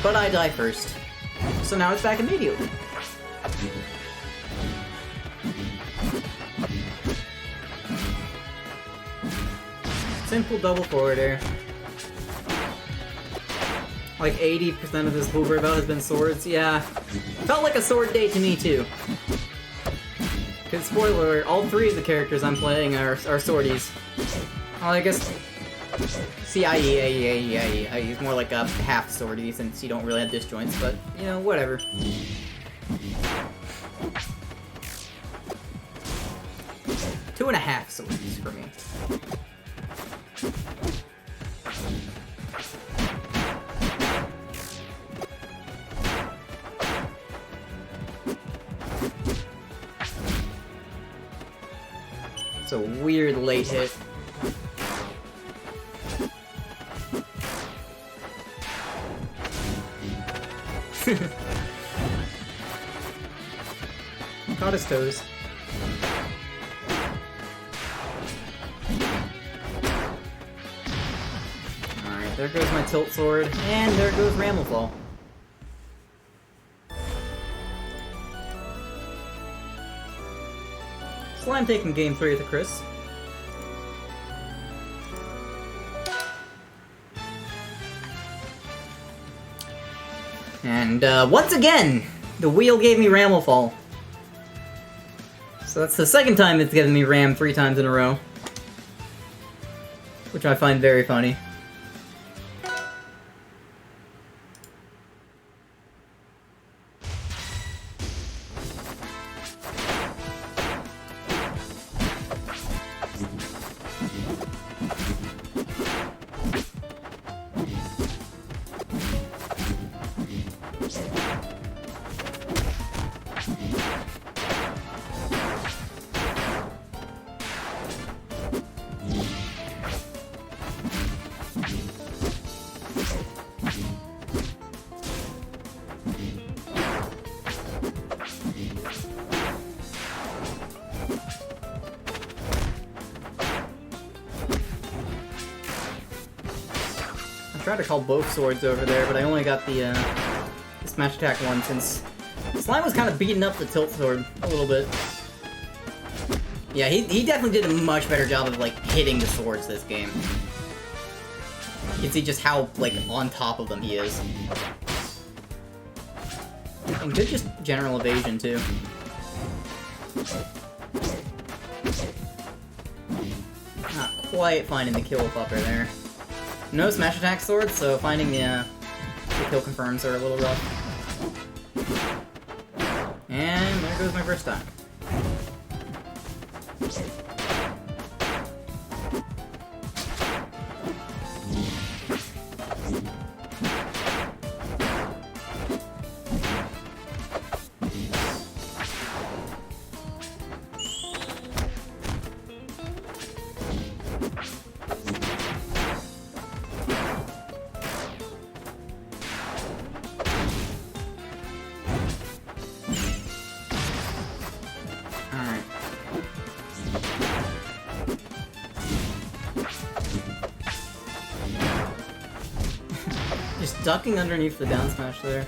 But I die first. So now it's back immediately. Simple double forward air. Like 80% of this Blueberry bout has been swords. Yeah, felt like a sword day to me too. Cause spoiler alert, all three of the characters I'm playing are swordies. Well, I guess CIE is more like a half swordie since you don't really have disjoints, but you know, whatever. Two and a half swordies for me. It's a weird late hit. Caught his toes. Alright, there goes my tilt sword, and there goes Ramifical. Slime taking game 3 at the Chris. And once again, the wheel gave me Ramifical. So that's the second time it's given me Ram 3 times in a row. Which I find very funny. I tried to call both swords over there, but I only got the smash attack one since Slime was kind of beating up the tilt sword a little bit. Yeah, he definitely did a much better job of like hitting the swords this game. You can see just how like on top of them he is. And good just general evasion too. Not quite finding the kill upper there. No smash attack swords, so finding the kill confirms are a little rough. And there goes my first time. Just ducking underneath the down smash there.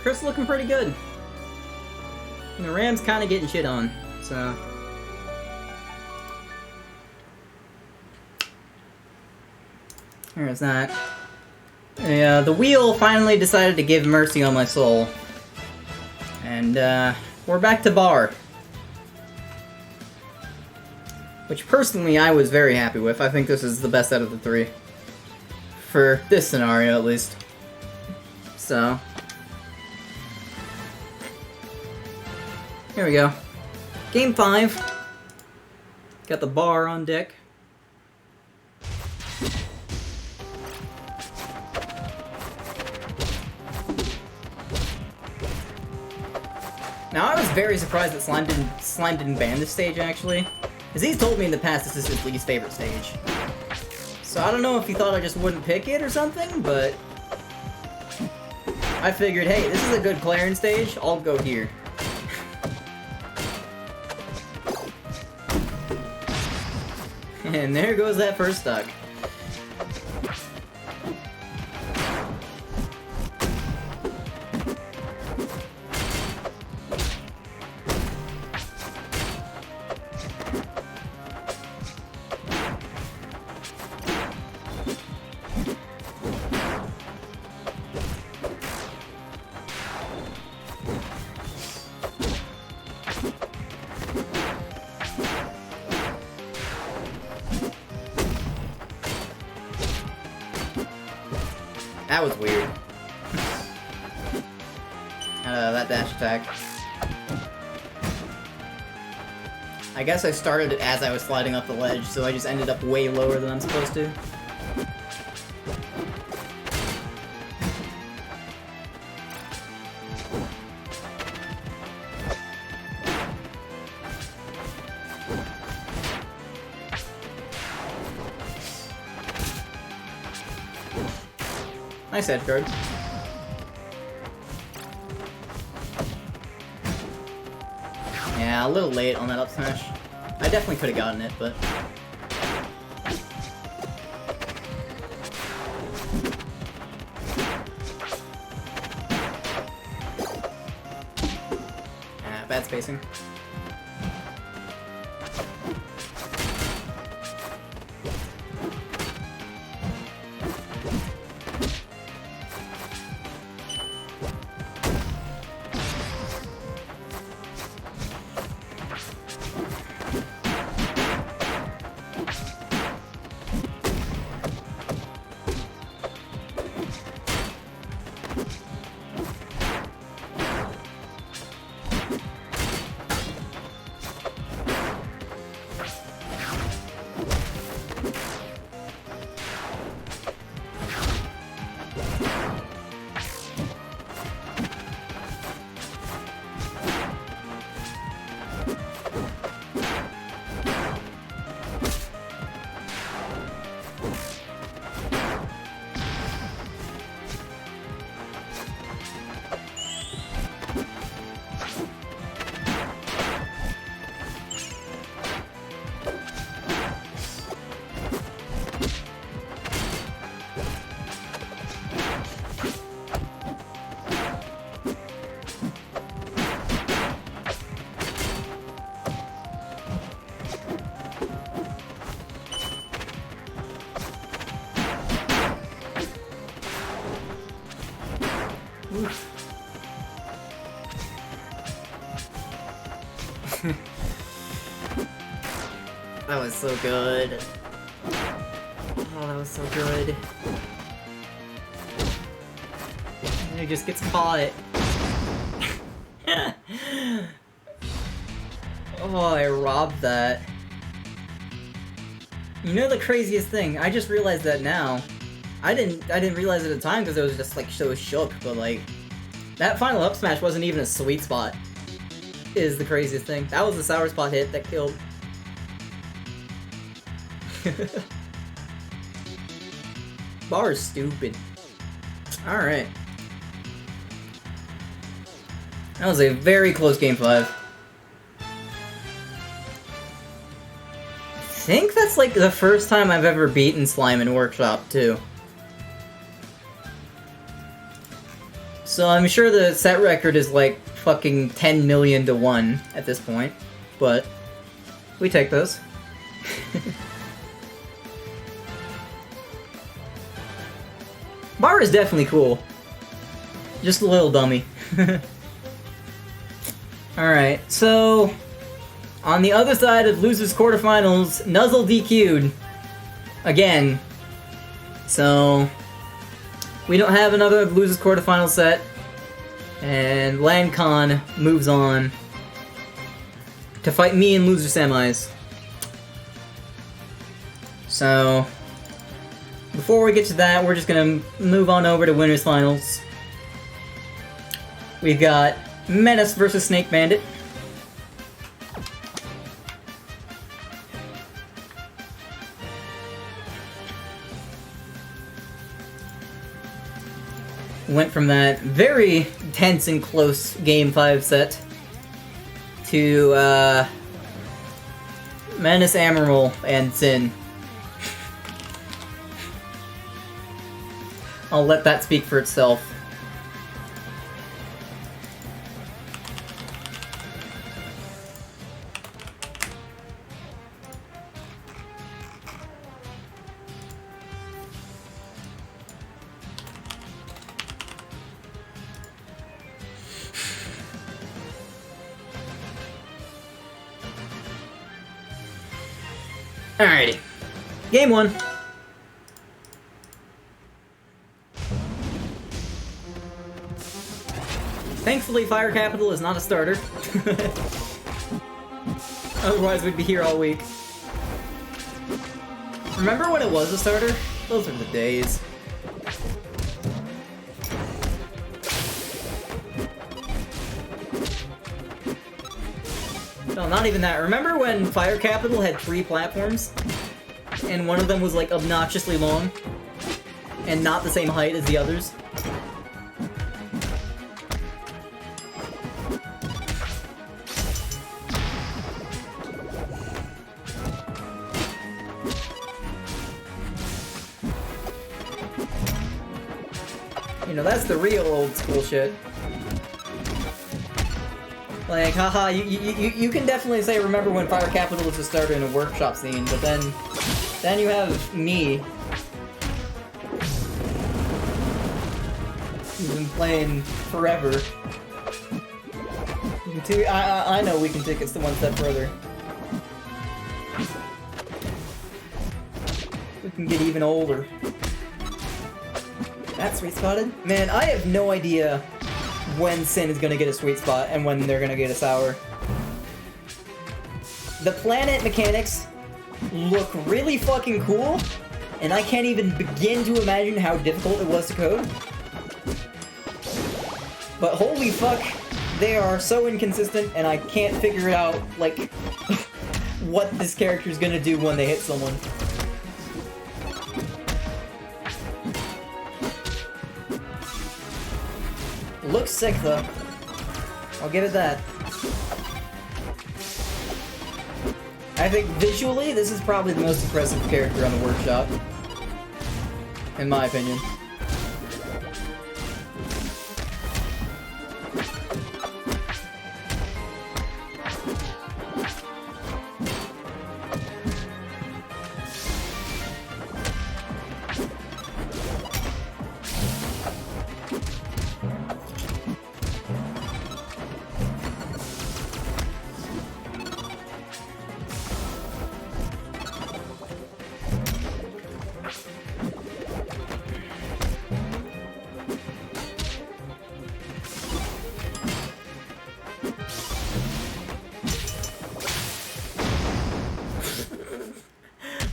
Chris looking pretty good. And the Ram's kind of getting shit on, so... There's that. Yeah, the wheel finally decided to give mercy on my soul. And, we're back to bar. Which, personally, I was very happy with. I think this is the best out of the three. For this scenario, at least. So... Here we go. Game 5. Got the bar on deck. Now, I was very surprised that Slime didn't ban this stage, actually. Because he's told me in the past this is his least favorite stage. So I don't know if he thought I just wouldn't pick it or something, but... I figured, hey, this is a good clearing stage, I'll go here. And there goes that first stock. That was weird. That dash attack. I guess I started it as I was sliding off the ledge, so I just ended up way lower than I'm supposed to. Nice edge guard. Yeah, a little late on that up smash. I definitely could have gotten it, but... bad spacing. That was so good. Oh, that was so good. And he just gets caught. Oh, I robbed that. You know the craziest thing? I just realized that now. I didn't realize it at the time because it was just like so shook, but like that final up smash wasn't even a sweet spot. Is the craziest thing. That was the sour spot hit that killed. Bar is stupid. Alright. That was a very close game 5. I think that's like the first time I've ever beaten Slime in Workshop, too. So I'm sure the set record is like fucking 10 million to 1 at this point, but we take those. Bar is definitely cool. Just a little dummy. Alright, so on the other side of losers quarterfinals, Nuzzle DQ'd again. So we don't have another losers quarterfinal set, and Lancon moves on to fight me in loser semis. So before we get to that, we're just gonna move on over to winners finals. We've got Menace versus Snake Bandit. Went from that very tense and close Game 5 set to Menace, Amaral, and Sin. I'll let that speak for itself. Alrighty. Game 1. Thankfully, Fire Capital is not a starter. Otherwise, we'd be here all week. Remember when it was a starter? Those are the days. No, not even that. Remember when Fire Capital had 3 platforms? And one of them was, like, obnoxiously long? And not the same height as the others? You know, that's the real old school shit. Like, haha, you can definitely say remember when Fire Capital was a starter in a workshop scene, but then you have me, who's been playing forever. I know we can take it one step further. We can get even older. That's sweet spotted? Man, I have no idea when Sin is gonna get a sweet spot and when they're gonna get a sour. The planet mechanics look really fucking cool, and I can't even begin to imagine how difficult it was to code. But holy fuck, they are so inconsistent, and I can't figure it out, like, what this character's gonna do when they hit someone. Looks sick, though. I'll give it that. I think visually, this is probably the most impressive character on the workshop. In my opinion.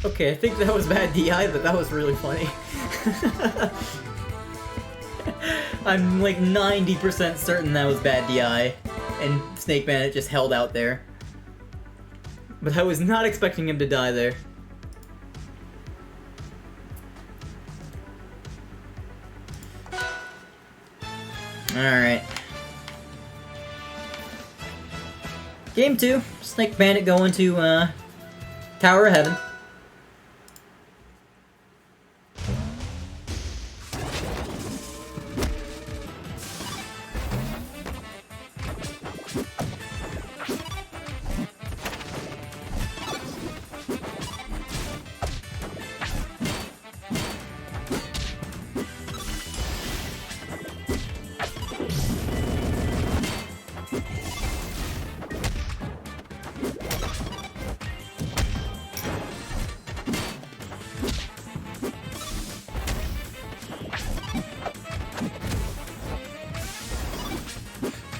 Okay, I think that was bad DI, but that was really funny. I'm like 90% certain that was bad DI, and Snake Bandit just held out there. But I was not expecting him to die there. Alright. Game 2. Snake Bandit going to, Tower of Heaven.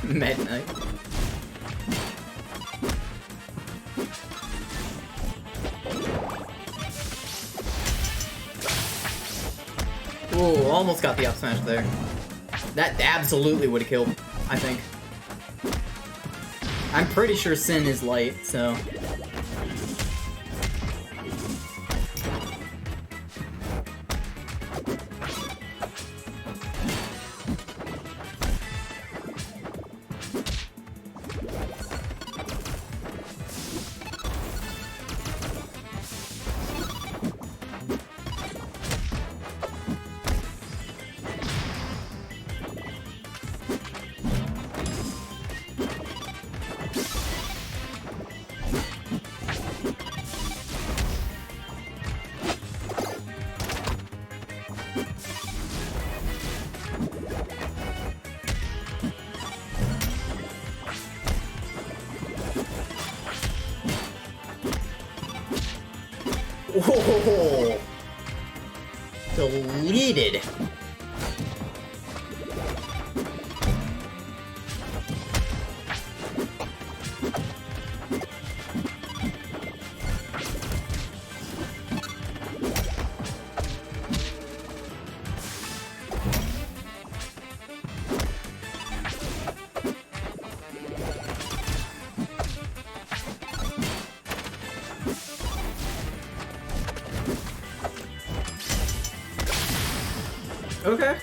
Midnight. Ooh, almost got the up smash there. That absolutely would have killed, I think. I'm pretty sure Sin is light, so... Whoa! Deleted. Okay.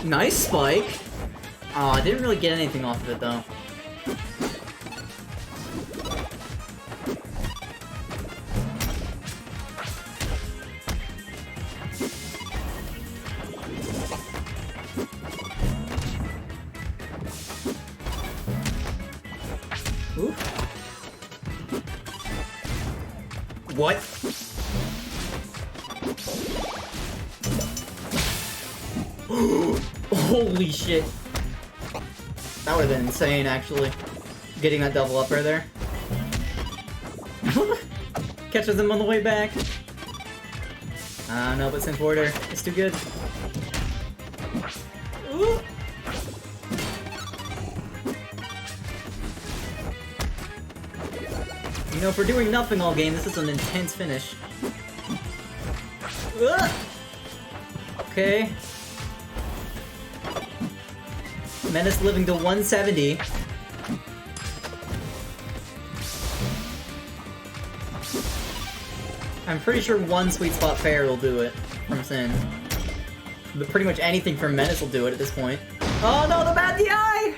Nice spike. Aw, I didn't really get anything off of it though. Ooh. What? Holy shit. That would have been insane, actually. Getting that double up right there. Catches him on the way back. No, but Synth Border is too good. Ooh. You know, for doing nothing all game, this is an intense finish. Ugh. Okay. Menace living to 170. I'm pretty sure one Sweet Spot Fair will do it from Sin. But pretty much anything from Menace will do it at this point. Oh no, the bad DI!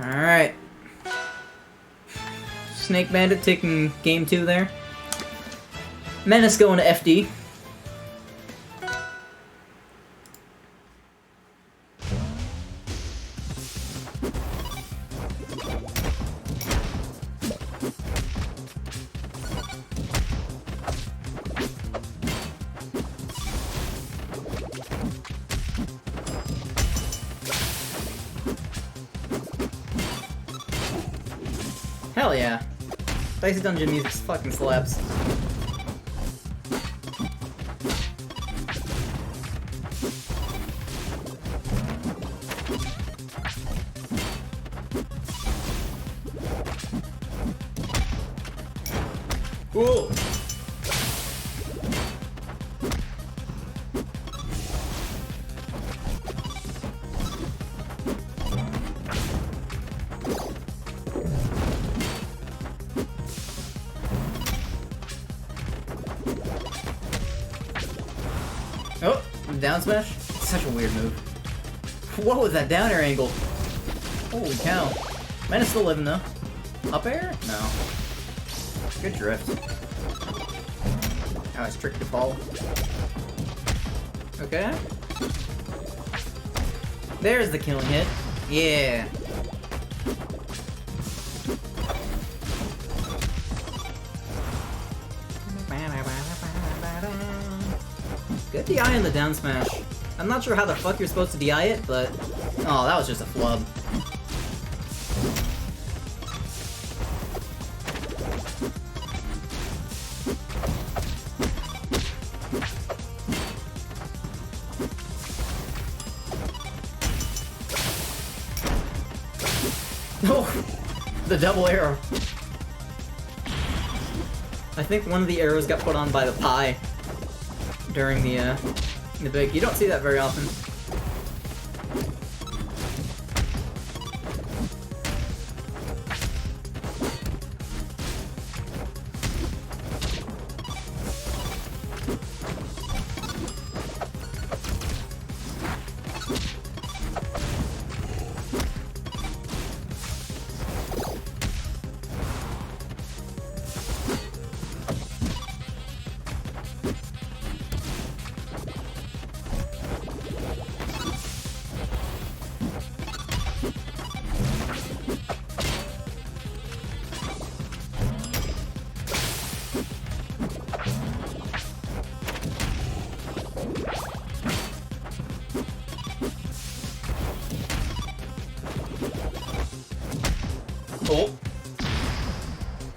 Alright. Snake Bandit taking game 2 there. Menace going to FD. Hell yeah. Dicey Dungeon music fucking slaps. Oh, down smash? Such a weird move. What was that down air angle? Holy cow. Menace still living though. Up air? No. Good drift. Now it's tricky to fall. Okay. There's the killing hit. Yeah. Good DI in the down smash. I'm not sure how the fuck you're supposed to DI it, but... Oh, that was just a flub. Oh! The double arrow. I think one of the arrows got put on by the pie during the big. You don't see that very often. Oh.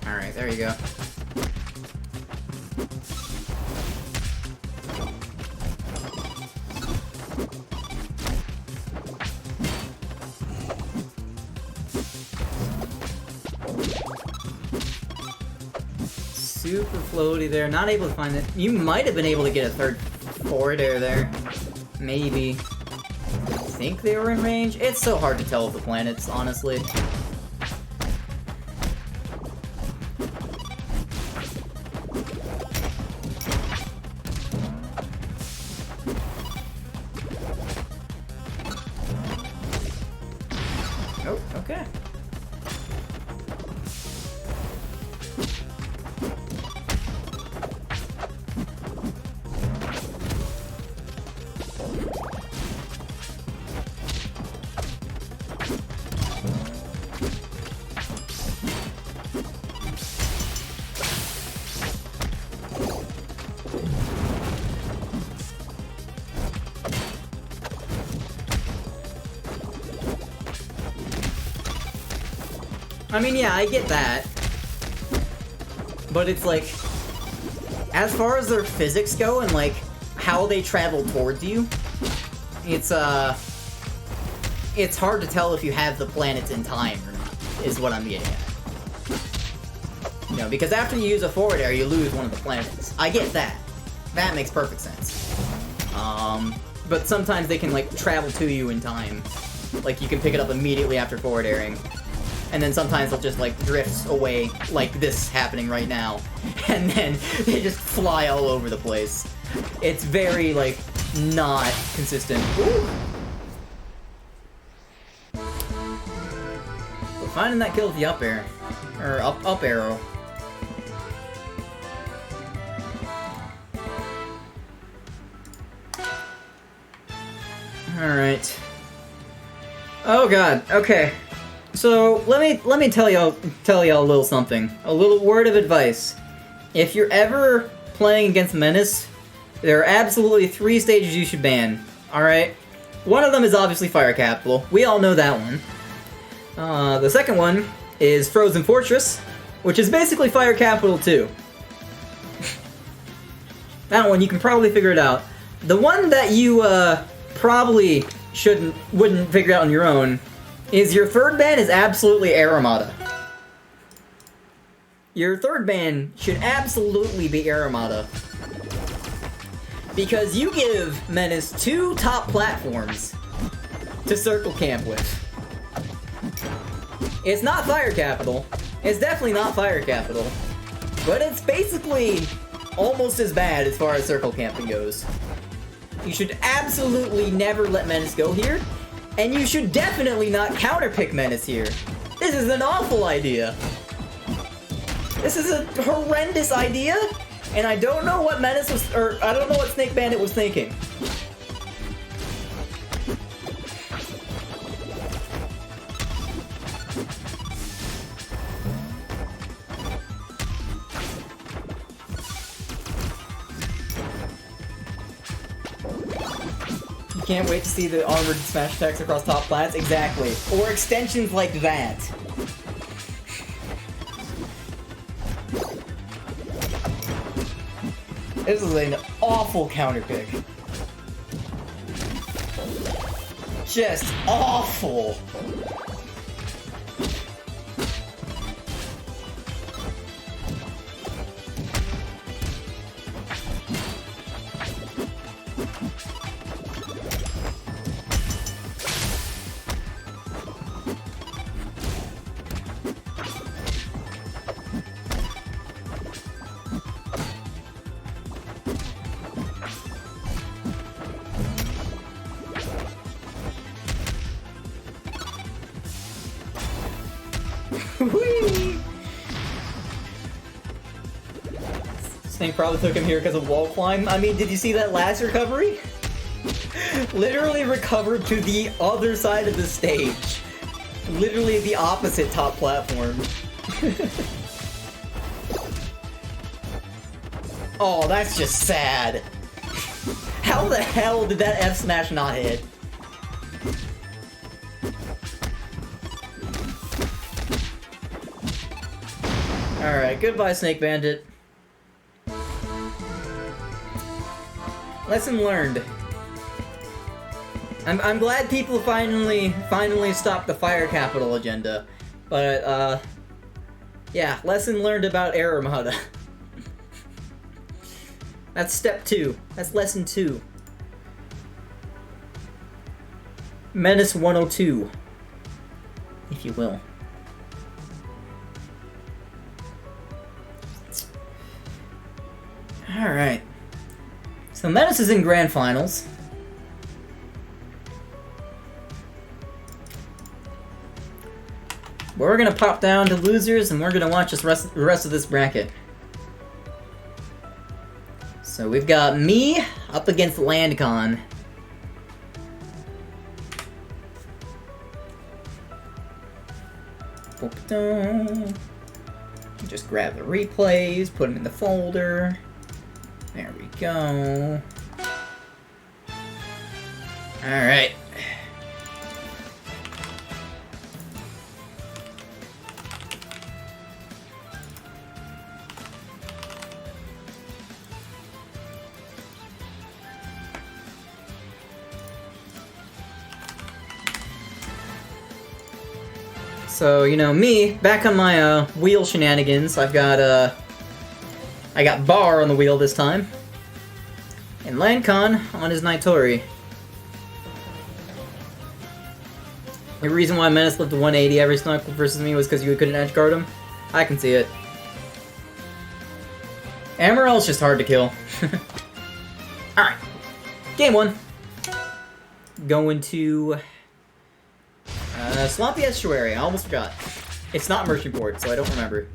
Alright, there you go. Super floaty there, not able to find it. You might have been able to get a third forward air there. Maybe. I think they were in range? It's so hard to tell with the planets, honestly. Oh, okay. I mean, yeah, I get that. But it's like, as far as their physics go and like how they travel towards you, it's hard to tell if you have the planets in time or not, is what I'm getting at. You know, because after you use a forward air, you lose one of the planets. I get that. That makes perfect sense. But sometimes they can like travel to you in time. Like you can pick it up immediately after forward airing. And then sometimes they'll just, like, drift away, like this happening right now. And then they just fly all over the place. It's very, like, not consistent. Ooh. But finding that kill with the up air. Or up arrow. Alright. Oh god, okay. So let me tell y'all a little something. A little word of advice. If you're ever playing against Menace, there are absolutely 3 stages you should ban. Alright? One of them is obviously Fire Capital. We all know that one. The second one is Frozen Fortress, which is basically Fire Capital 2. That one, you can probably figure it out. The one that you probably wouldn't figure out on your own is your third ban is absolutely Air Armada. Your third ban should absolutely be Air Armada. Because you give Menace 2 top platforms to circle camp with. It's not Fire Capital. It's definitely not Fire Capital. But it's basically almost as bad as far as circle camping goes. You should absolutely never let Menace go here. And you should definitely not counterpick Menace here. This is an awful idea. This is a horrendous idea, and I don't know what Menace was, or I don't know what Snake Bandit was thinking. Can't wait to see the armored smash attacks across top plats. Exactly. Or extensions like that. This is an awful counterpick. Just awful. Whee! Snake probably took him here because of wall climb. I mean, did you see that last recovery? Literally recovered to the other side of the stage. Literally the opposite top platform. Oh, that's just sad. How the hell did that F smash not hit? Alright, goodbye, Snake Bandit. Lesson learned. I'm glad people finally stopped the Fire Capital agenda. But, yeah, lesson learned about Error Mata. That's step 2. That's lesson 2. Menace 102. If you will. Alright. So Menace is in Grand Finals. We're gonna pop down to losers and we're gonna watch the rest of this bracket. So we've got me up against Lancon. Just grab the replays, put them in the folder. There we go. Alright. So, you know, me, back on my wheel shenanigans, I got Bar on the wheel this time. And Lancon on his Nitori. The reason why Menace lived to 180 every snuck versus me was because you couldn't edge guard him. I can see it. Amarel's just hard to kill. Alright. Game 1. Going to... Sloppy Estuary, I almost forgot. It's not Merchant Board, so I don't remember.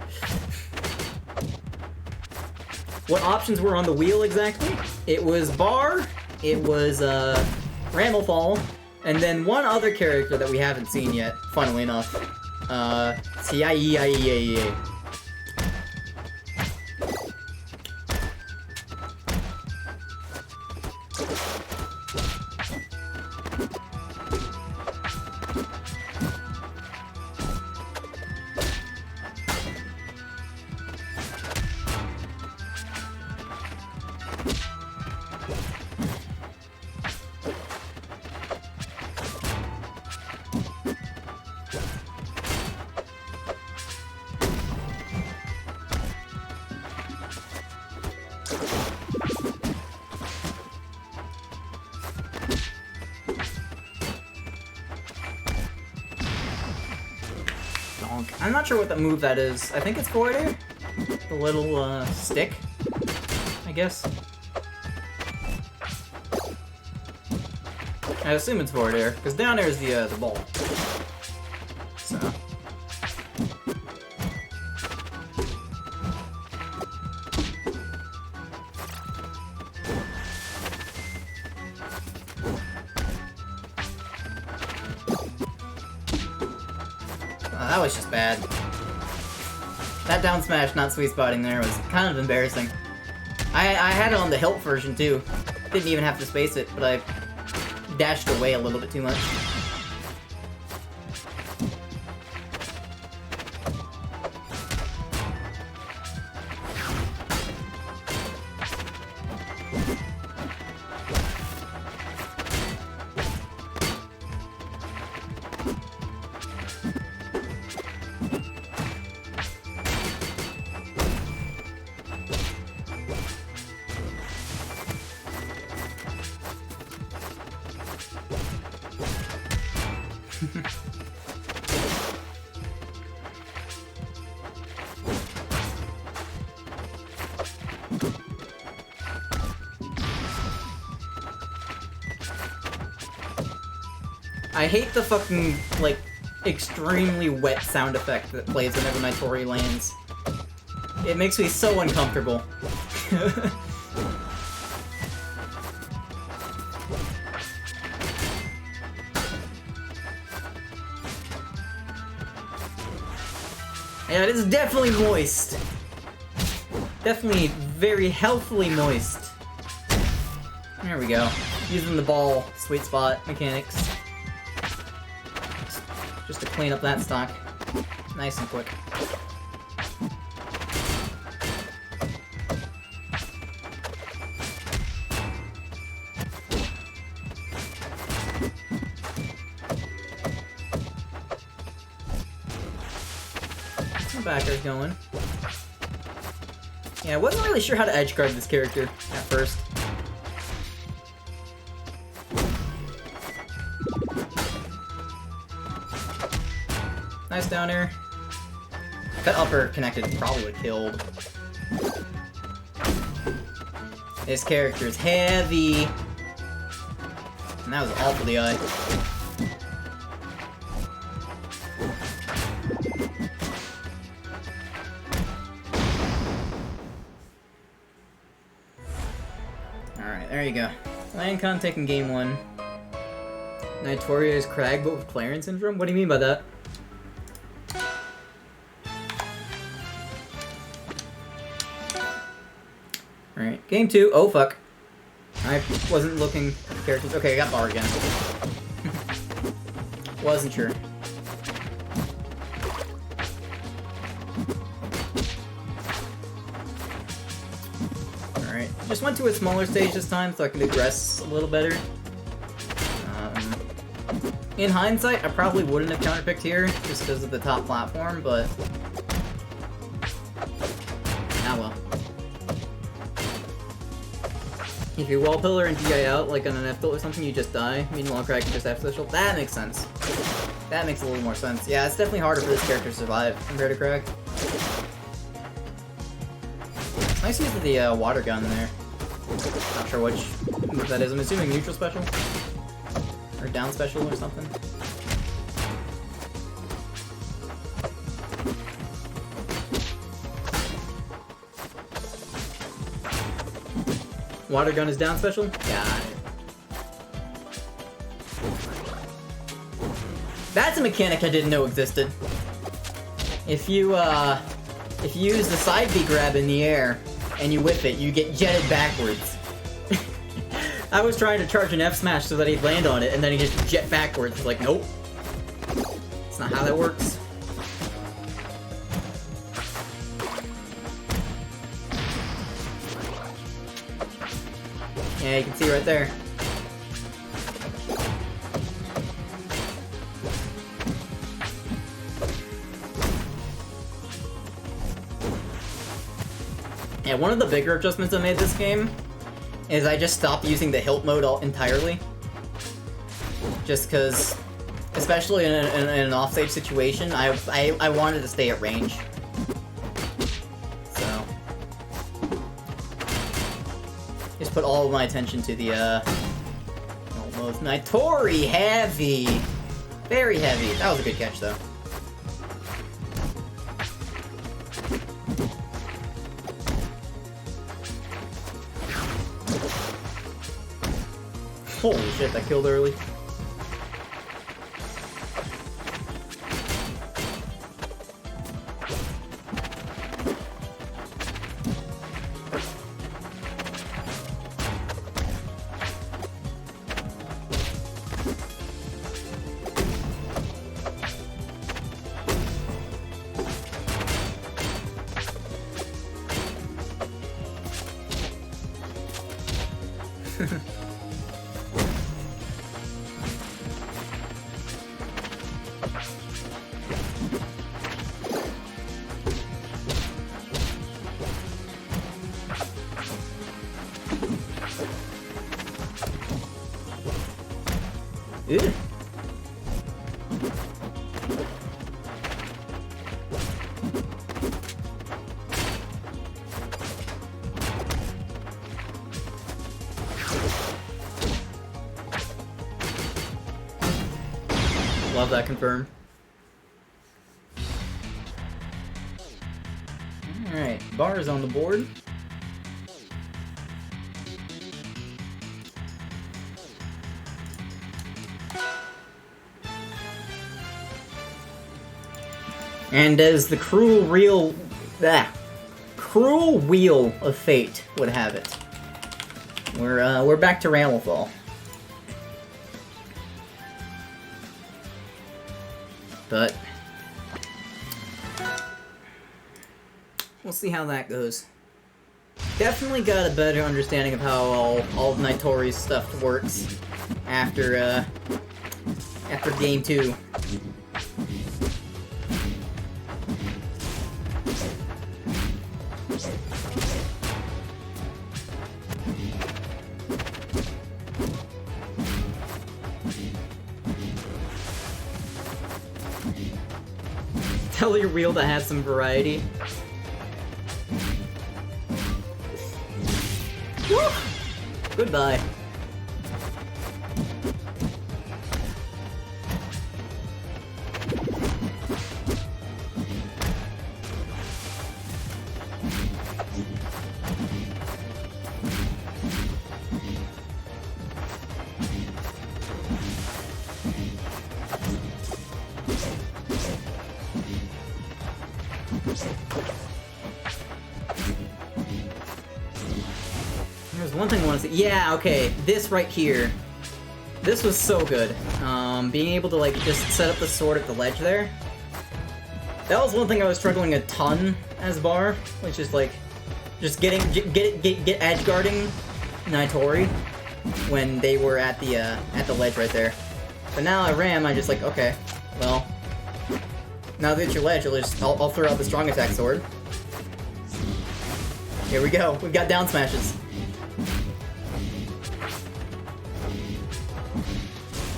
What options were on the wheel exactly? It was Bar, it was Ramifical, and then one other character that we haven't seen yet, funnily enough. CIE. I'm not sure what that move that is. I think it's forward. The little stick, I guess. I assume it's forward air, because down air is the ball. So. That was just bad. That down smash not sweet spotting there was kind of embarrassing. I had it on the hilt version too. Didn't even have to space it, but I dashed away a little bit too much. I hate the fucking, like, extremely wet sound effect that plays whenever Nitori lands. It makes me so uncomfortable. Yeah, it is definitely moist. Definitely very healthily moist. There we go. Using the ball sweet spot mechanics. Just to clean up that stock. Nice and quick. My backer's going. Yeah, I wasn't really sure how to edge guard this character at first. Nice down air. That upper connected probably would have killed. This character is heavy. And that was all for the eye. Alright, there you go. Lancon taking game 1. Nitori is Crag, but with Clarence syndrome? What do you mean by that? Alright, game 2. Oh, fuck. I wasn't looking at the characters. Okay, I got bar again. Wasn't sure. Alright, just went to a smaller stage this time so I can aggress a little better. In hindsight, I probably wouldn't have counterpicked here just because of the top platform, but... ah well. If you wall pillar and DI out, like on an F tilt or something, you just die. Meanwhile, Crag can just F special. That makes sense. That makes a little more sense. Yeah, it's definitely harder for this character to survive compared to Crag. Nice use of the water gun there. Not sure which move that is. I'm assuming neutral special? Or down special or something? Water gun is down special? Got it. That's a mechanic I didn't know existed. If you use the side B grab in the air and you whip it, you get jetted backwards. I was trying to charge an F smash so that he'd land on it, and then he just jet backwards. Like, nope. That's not how that works. Yeah, you can see right there. Yeah, one of the bigger adjustments I made this game is I just stopped using the hilt mode entirely. Just because, especially in an offstage situation, I wanted to stay at range. So, just put all of my attention to the almost. Nitori, heavy. Very heavy. That was a good catch, though. Holy shit, that killed early. Ew. Love that confirm. Alright, bar is on the board. And as the cruel wheel of fate would have it, we're back to Ramifical. But we'll see how that goes. Definitely got a better understanding of how all of Nitori's stuff works after game 2. Tell your wheel to have some variety. Woo! Goodbye. There's one thing I want to say. Yeah, okay. This right here. This was so good. Being able to, like, just set up the sword at the ledge there. That was one thing I was struggling a ton as Bar, which is, like, just get edge guarding Nitori when they were at the ledge right there. But now at Ram, I'm just like, okay, well, now that your ledge, I'll throw out the strong attack sword. Here we go. We've got down smashes.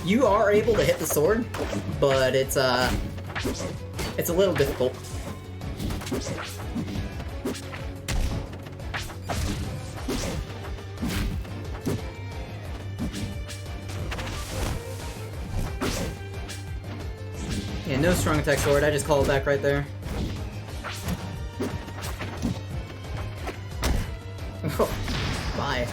You are able to hit the sword, but it's a little difficult. Yeah, no strong attack sword. I just call it back right there. Oh, bye.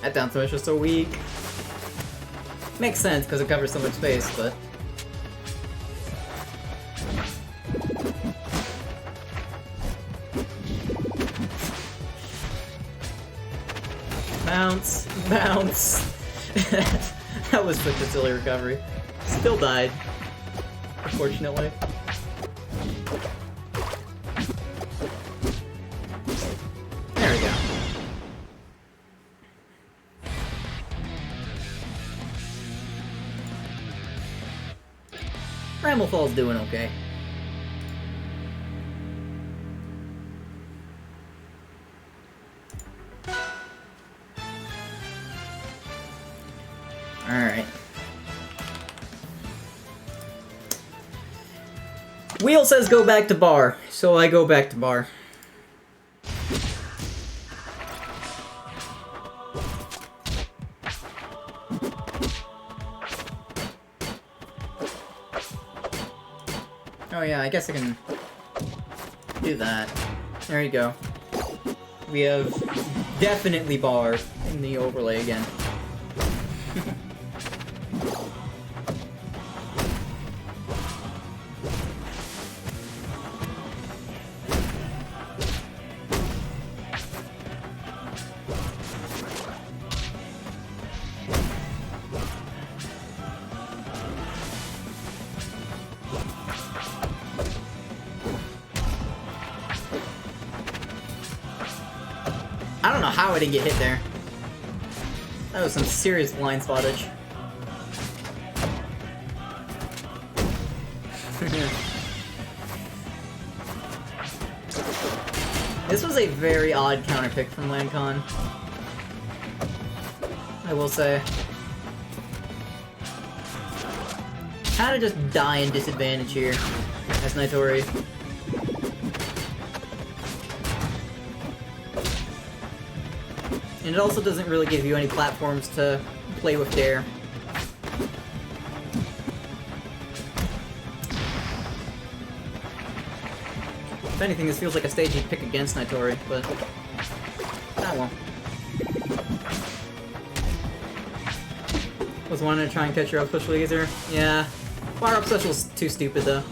That down smash was so weak. Makes sense because it covers so much space, but bounce, bounce. That was such a silly recovery. Still died, unfortunately. There we go. Ramifal's doing okay. Alright. Wheel says go back to bar, so I go back to bar. Oh yeah, I guess I can do that. There you go. We have definitely bar in the overlay again. I don't know how I didn't get hit there. That was some serious blind spottage. This was a very odd counterpick from Lancon, I will say. Kinda just die in disadvantage here as Nitori. And it also doesn't really give you any platforms to play with Dare. If anything, this feels like a stage you'd pick against Nitori, but... ah well. Was wanting to try and catch your up special laser? Yeah. Fire up special's too stupid though.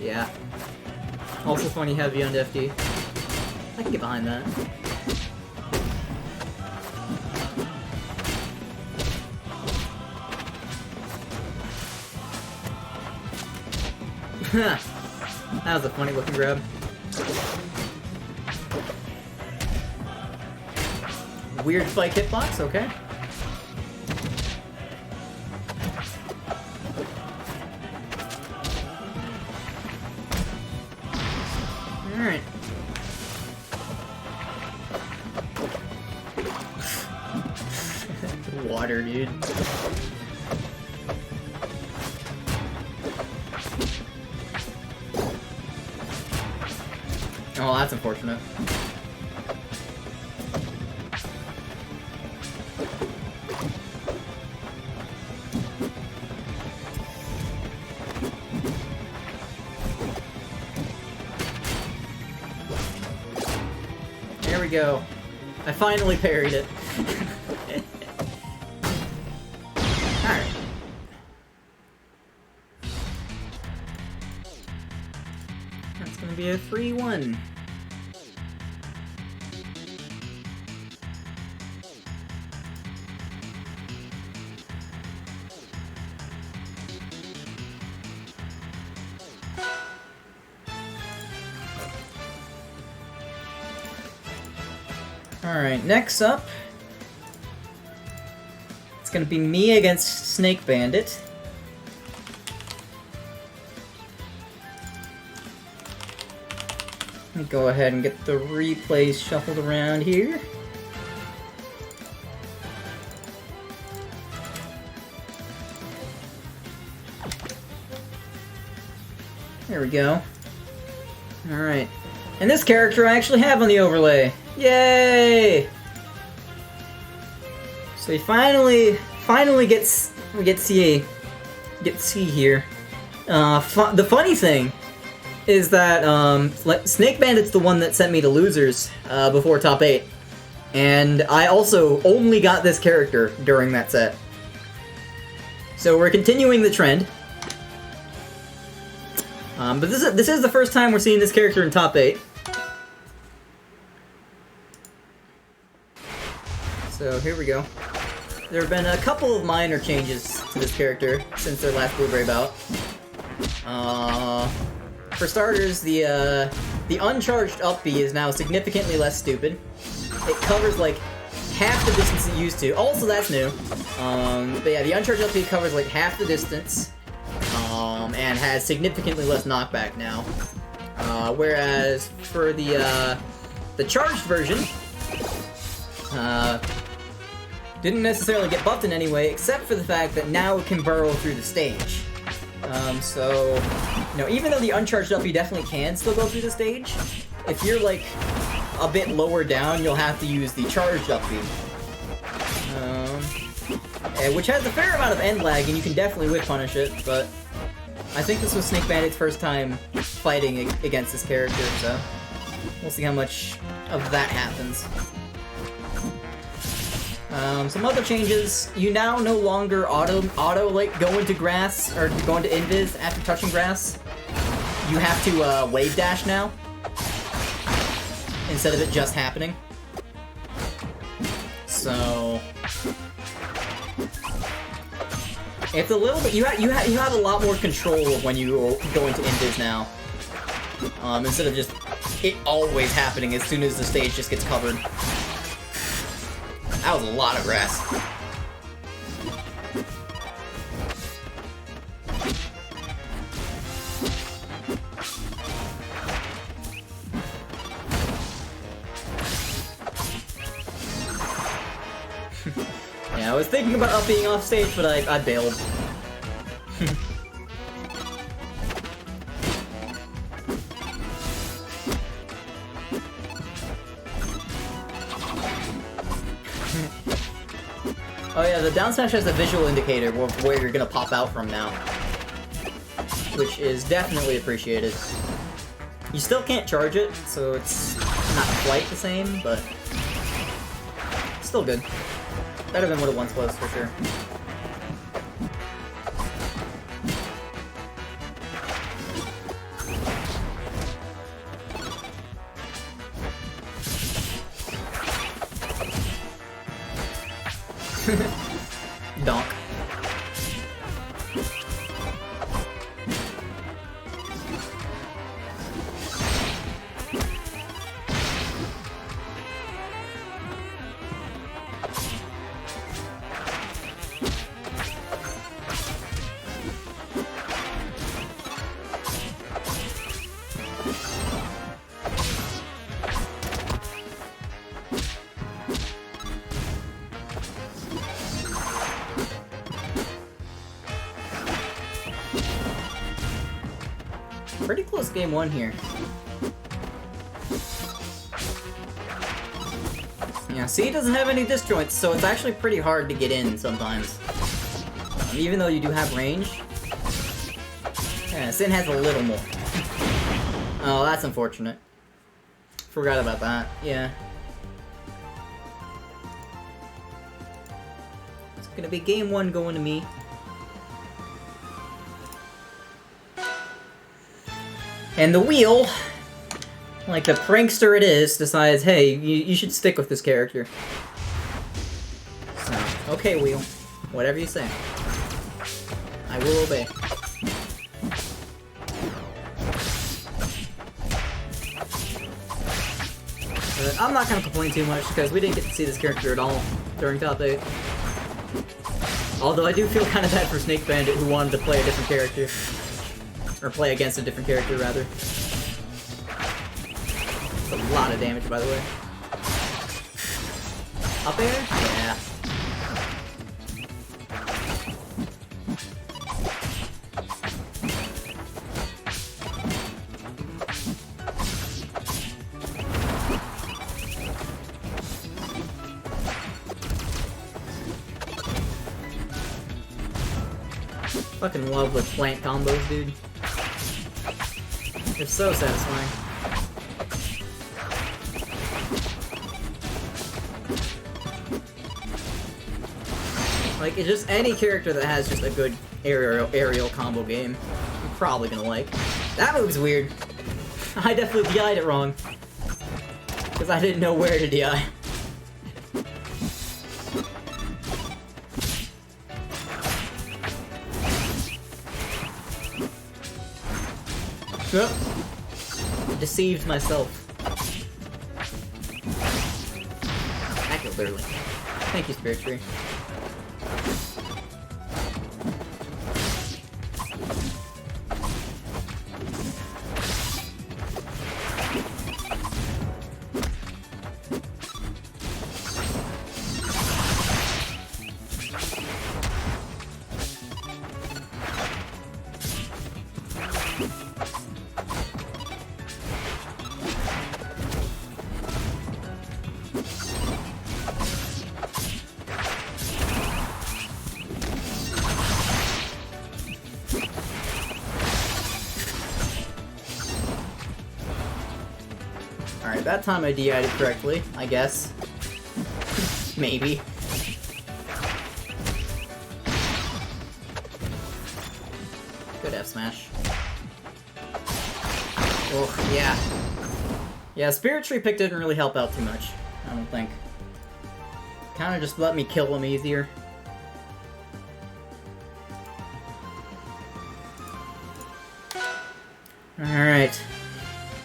Yeah. Also funny heavy on FD. I can get behind that. That was a funny looking grab. Weird spike hitbox, okay. Alright. Water, dude. Oh, that's unfortunate. There we go. I finally parried it. Alright. That's gonna be a 3-1. Alright, next up, it's gonna be me against Snake Bandit. Let me go ahead and get the replays shuffled around here. There we go. Alright. And this character I actually have on the overlay. Yay! So he finally gets C here. The funny thing is that Snake Bandit's the one that sent me to losers before top 8, and I also only got this character during that set. So we're continuing the trend. But this is the first time we're seeing this character in top 8. So here we go. There have been a couple of minor changes to this character since their last Blueberry bout. For starters, the uncharged up B is now significantly less stupid. It covers like half the distance it used to. Also, that's new. But yeah, the uncharged up B covers like half the distance. and has significantly less knockback now. Whereas for the charged version, didn't necessarily get buffed in any way, except for the fact that now it can burrow through the stage. So, you know, even though the uncharged up, you definitely can still go through the stage, if you're, like, a bit lower down, you'll have to use the charged up beam. Which has a fair amount of end lag, and you can definitely whip punish it, but I think this was Snake Bandit's first time fighting against this character, so we'll see how much of that happens. Some other changes, you now no longer auto like go into grass, or go into invis after touching grass. You have to wave dash now, instead of it just happening. So it's a little bit, you have a lot more control when you go into invis now. Instead of just it always happening as soon as the stage just gets covered. That was a lot of grass. Yeah, I was thinking about being off stage, but I bailed. Oh yeah, the down smash has a visual indicator where you're gonna pop out from now, which is definitely appreciated. You still can't charge it, so it's not quite the same, but still good. Better than what it once was, for sure. Donk. Pretty close game one here. Yeah, see, it doesn't have any disjoints, so it's actually pretty hard to get in sometimes. Even though you do have range. Yeah, Sin has a little more. Oh, that's unfortunate. Forgot about that, yeah. It's gonna be game one going to me. And the wheel, like the prankster it is, decides, hey, you should stick with this character. So, okay, wheel. Whatever you say. I will obey. But I'm not gonna complain too much, because we didn't get to see this character at all during top 8. Although I do feel kind of bad for Snake Bandit, who wanted to play a different character. Or play against a different character, rather. It's a lot of damage, by the way. Up air? Yeah. Fucking love with plant combos, dude. It's so satisfying. Like, it's just any character that has just a good aerial combo game, I'm probably gonna like. That move's weird. I definitely DI'd it wrong. Because I didn't know where to DI. Yep. Deceived myself. That killed early. Thank you, Spirit Tree. that time I DI'd it correctly, I guess. Maybe. Good F smash. Oh, yeah. Yeah, Spirit Tree Pick didn't really help out too much, I don't think. Kinda just let me kill him easier. Alright.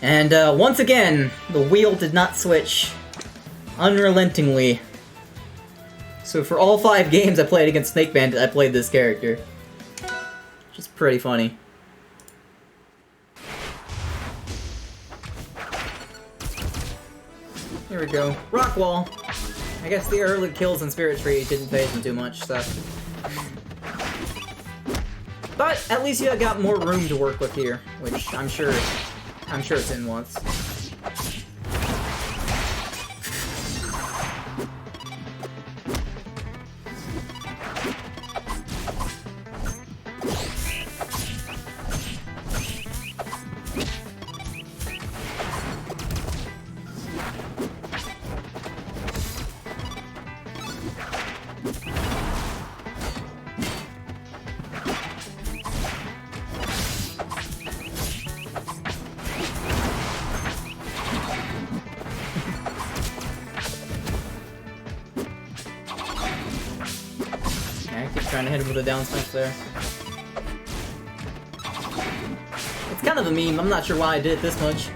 And once again, the wheel did not switch unrelentingly. So for all 5 games I played against Snake Bandit, I played this character. Which is pretty funny. Here we go. Rockwall! I guess the early kills in Spirit Tree didn't phase him too much, so... But at least you got more room to work with here, which I'm sure it's in once. Trying to hit him with a down smash there. It's kind of a meme, I'm not sure why I did it this much.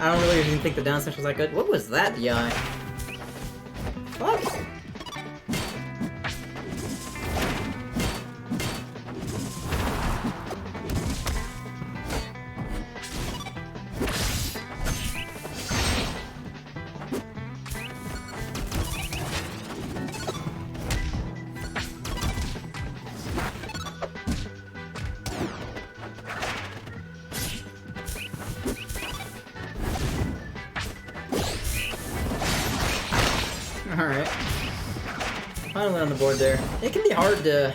I don't really even think the down smash was that good. What was that, DI? Fuck? Alright. Finally on the board there. It can be hard to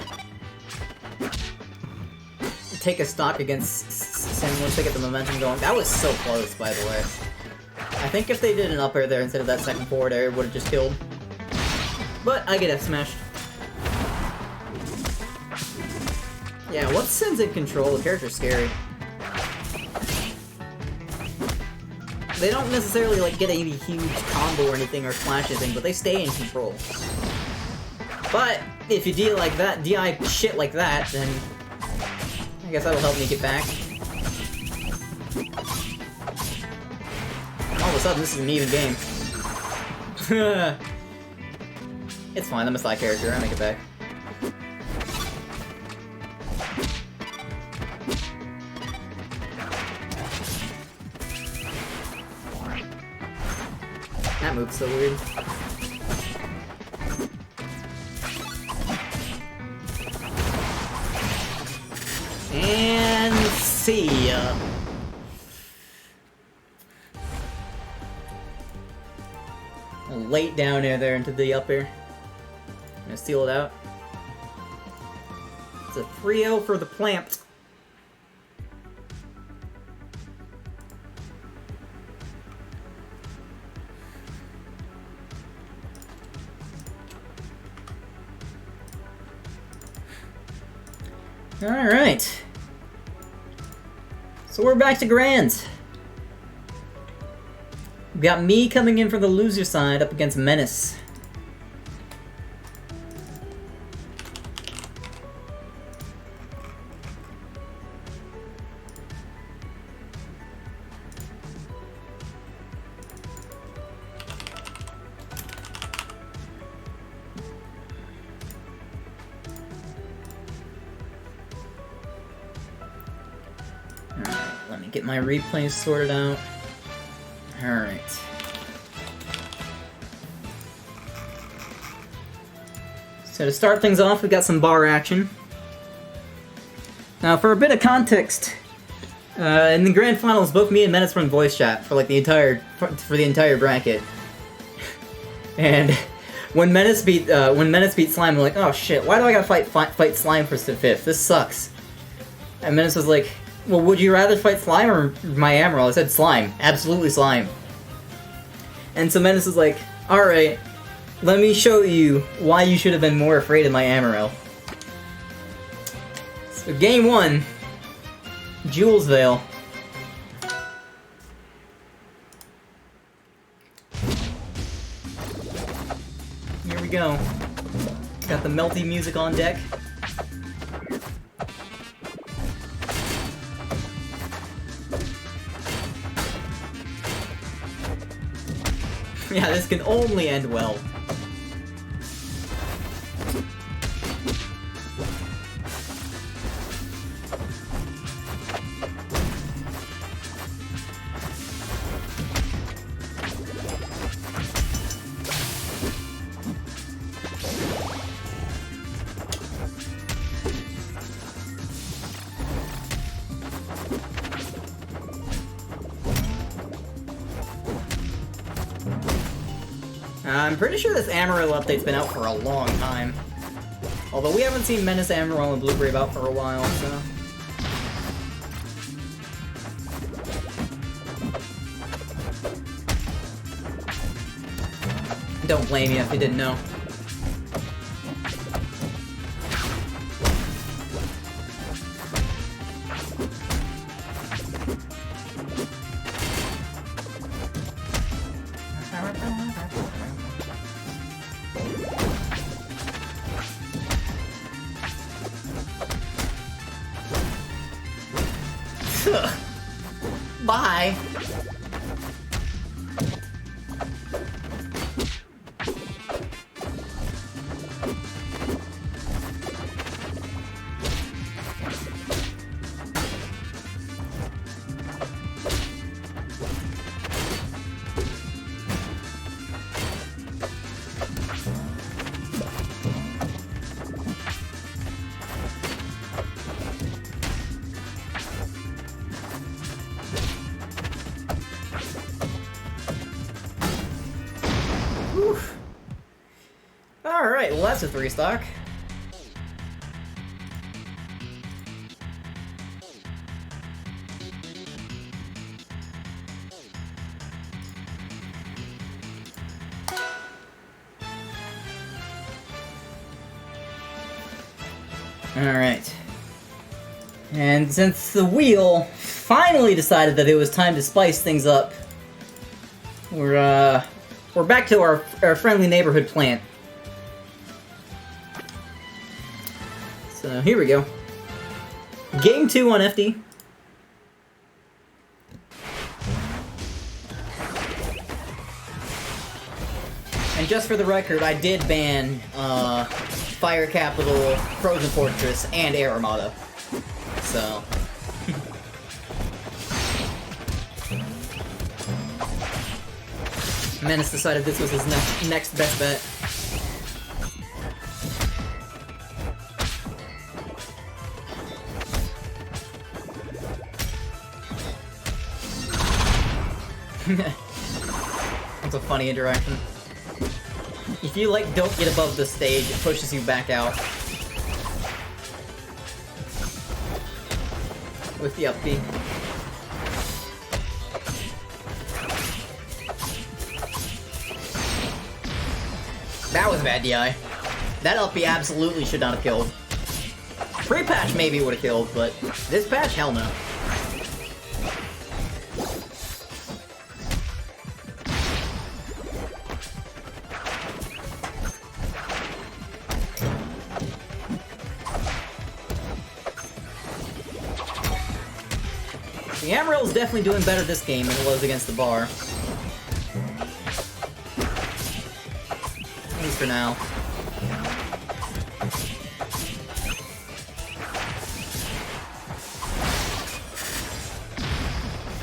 take a stock against Sin once they get the momentum going. That was so close, by the way. I think if they did an up air there instead of that second forward air, it would have just killed. But I get F smashed. Yeah, once Sin's in control, the character's scary. They don't necessarily like get any huge combo or anything or flash anything, but they stay in control. But if you DI shit like that, then I guess that'll help me get back. All of a sudden, this is an even game. It's fine, I'm a side character, I make it back. That move's so weird. And see ya. Late down air there into the up air. I'm gonna steal it out. It's a 3-0 for the plant. Alright. So we're back to Grands. We've got me coming in from the loser side up against Menace. Let me get my replays sorted out. Alright. So to start things off, we got some bar action. Now, for a bit of context, in the grand finals, both me and Menace run voice chat for like the entire bracket. And when Menace beat Slime, we're like, oh shit, why do I gotta fight Slime for 5th? This sucks. And Menace was like, Well, would you rather fight Slime or my Amaryl? I said Slime. Absolutely Slime. And so Menace is like, alright, let me show you why you should have been more afraid of my Amaryl. So game 1, Jules Veil. Here we go. Got the melty music on deck. Yeah, this can only end well. I'm pretty sure this Amaryl update's been out for a long time. Although we haven't seen Menace, Amaryl, and Blue Brave out for a while, so... Don't blame you if you didn't know. Bye! Alright, well that's a 3-stock. Alright. And since the wheel finally decided that it was time to spice things up, we're back to our friendly neighborhood plant. So here we go. Game 2 on FD. And just for the record, I did ban Fire Capital, Frozen Fortress, and Air Armada. So... Menace decided this was his next best bet. That's a funny interaction. If you, like, don't get above the stage, it pushes you back out. With the up B. That was bad DI. That up B absolutely should not have killed. Pre-patch maybe would have killed, but this patch, hell no. The Amaryl is definitely doing better this game than it was against the bar. At least for now.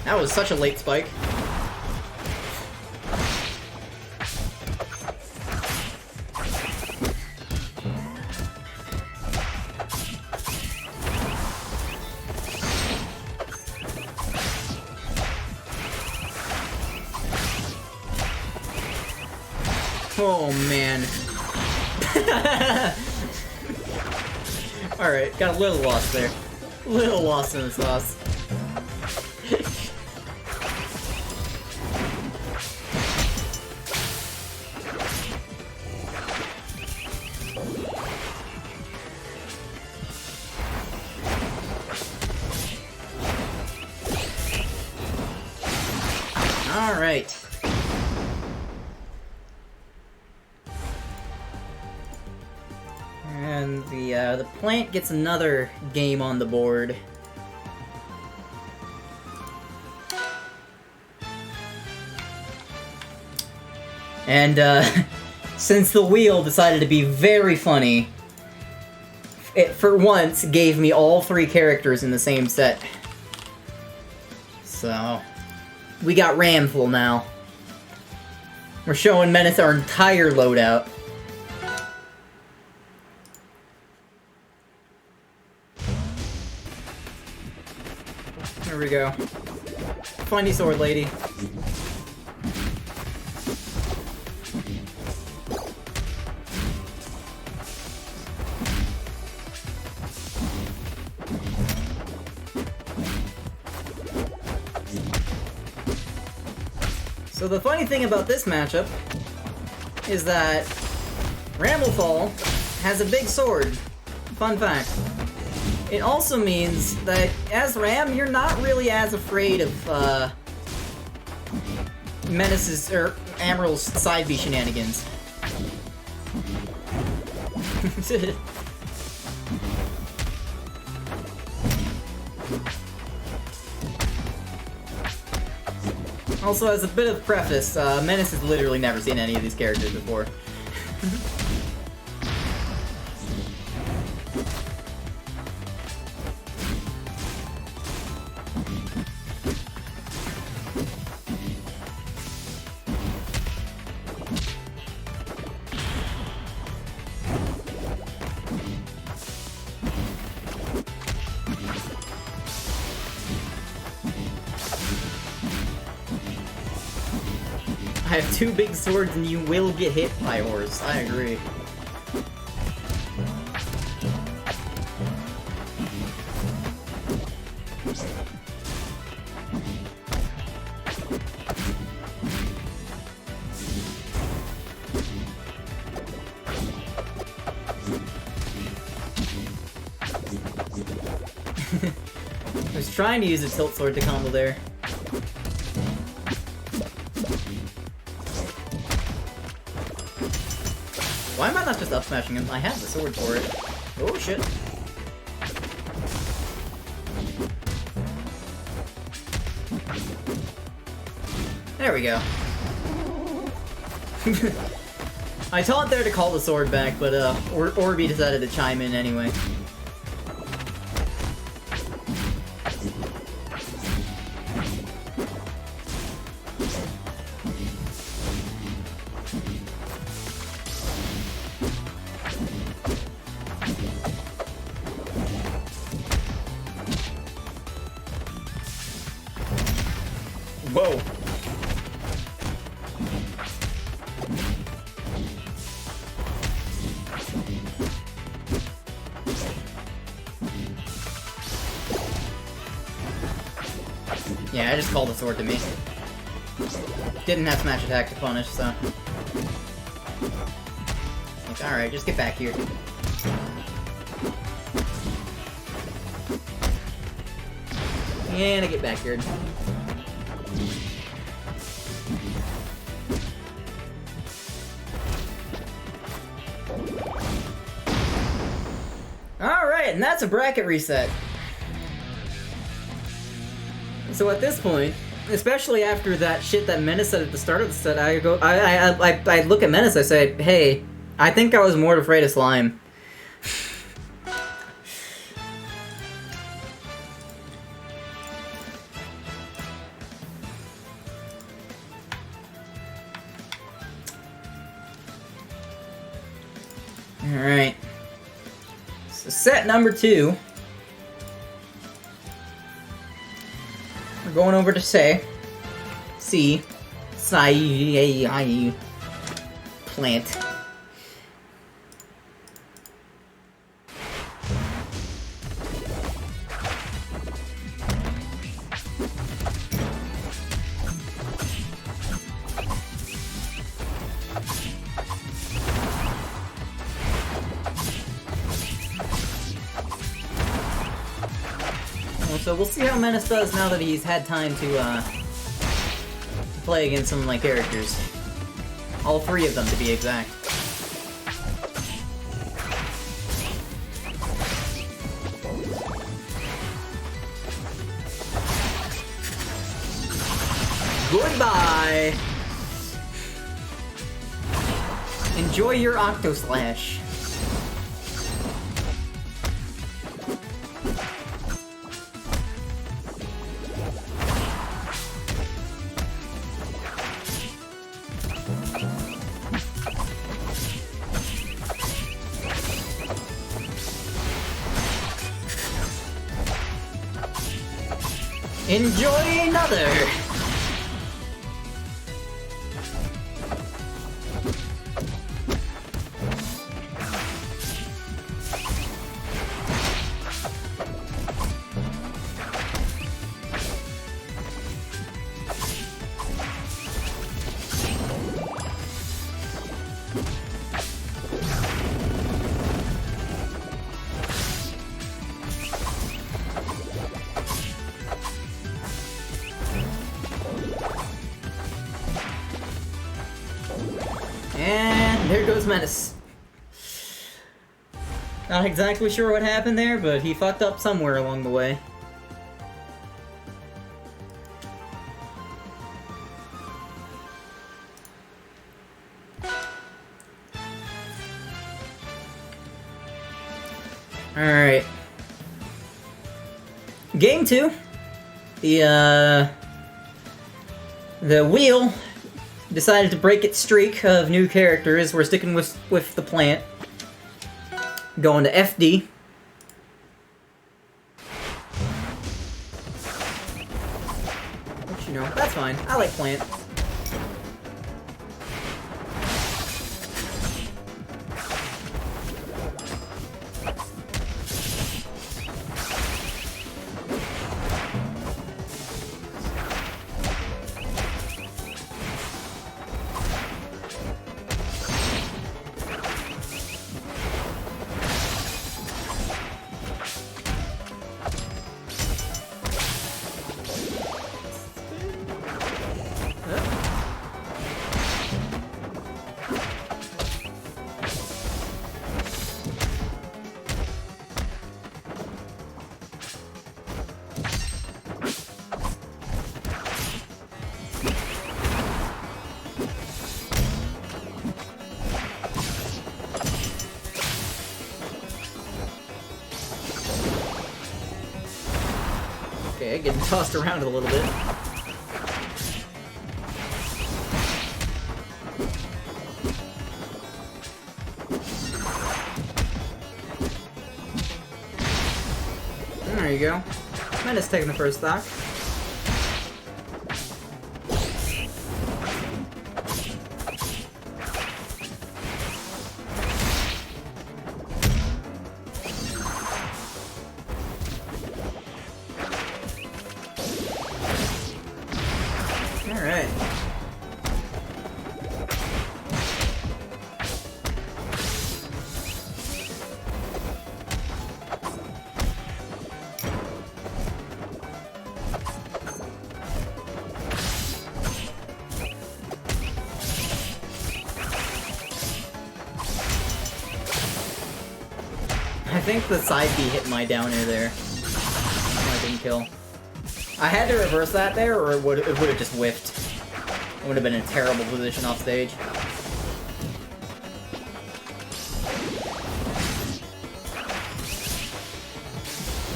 That was such a late spike. Oh, man. Alright, got a little lost there. Little lost in the sauce. Alright. And the plant gets another game on the board. And, since the wheel decided to be very funny, it, for once, gave me all 3 characters in the same set. So, we got Ramful now. We're showing Menace our entire loadout. There we go. Funny sword lady. So the funny thing about this matchup is that Ramifical has a big sword. Fun fact. It also means that as Ram, you're not really as afraid of Menace's or Amaryl's side B shenanigans. Also, as a bit of preface, Menace has literally never seen any of these characters before. I have 2 big swords and you will get hit by horse. I agree. I was trying to use a tilt sword to combo there. Why am I not just up smashing him? I have the sword for it. Oh shit. There we go. I taunt there to call the sword back, but Orby decided to chime in anyway. Whoa. Yeah, I just called the sword to me. Didn't have smash attack to punish, so. Like, alright, just get back here. And I get back here. Alright, and that's a bracket reset. So at this point, especially after that shit that Menace said at the start of the set, I look at Menace, I say, hey, I think I was more afraid of slime. Alright. So set number 2. We're going over to C. Plant. So we'll see how Menace does now that he's had time to play against some of my characters. All three of them, to be exact. Goodbye! Enjoy your Octo Slash. Enjoy another! And there goes Menace. Not exactly sure what happened there, but he fucked up somewhere along the way. Alright. Game 2. The wheel decided to break its streak of new characters. We're sticking with the plant. Going to FD. Which, you know, that's fine. I like plant. Okay, getting tossed around a little bit. There you go. Menace taking the first stock. Alright. I think the side B hit my down air there. I didn't kill. I had to reverse that there, or it would have just whiffed. It would have been in a terrible position off stage.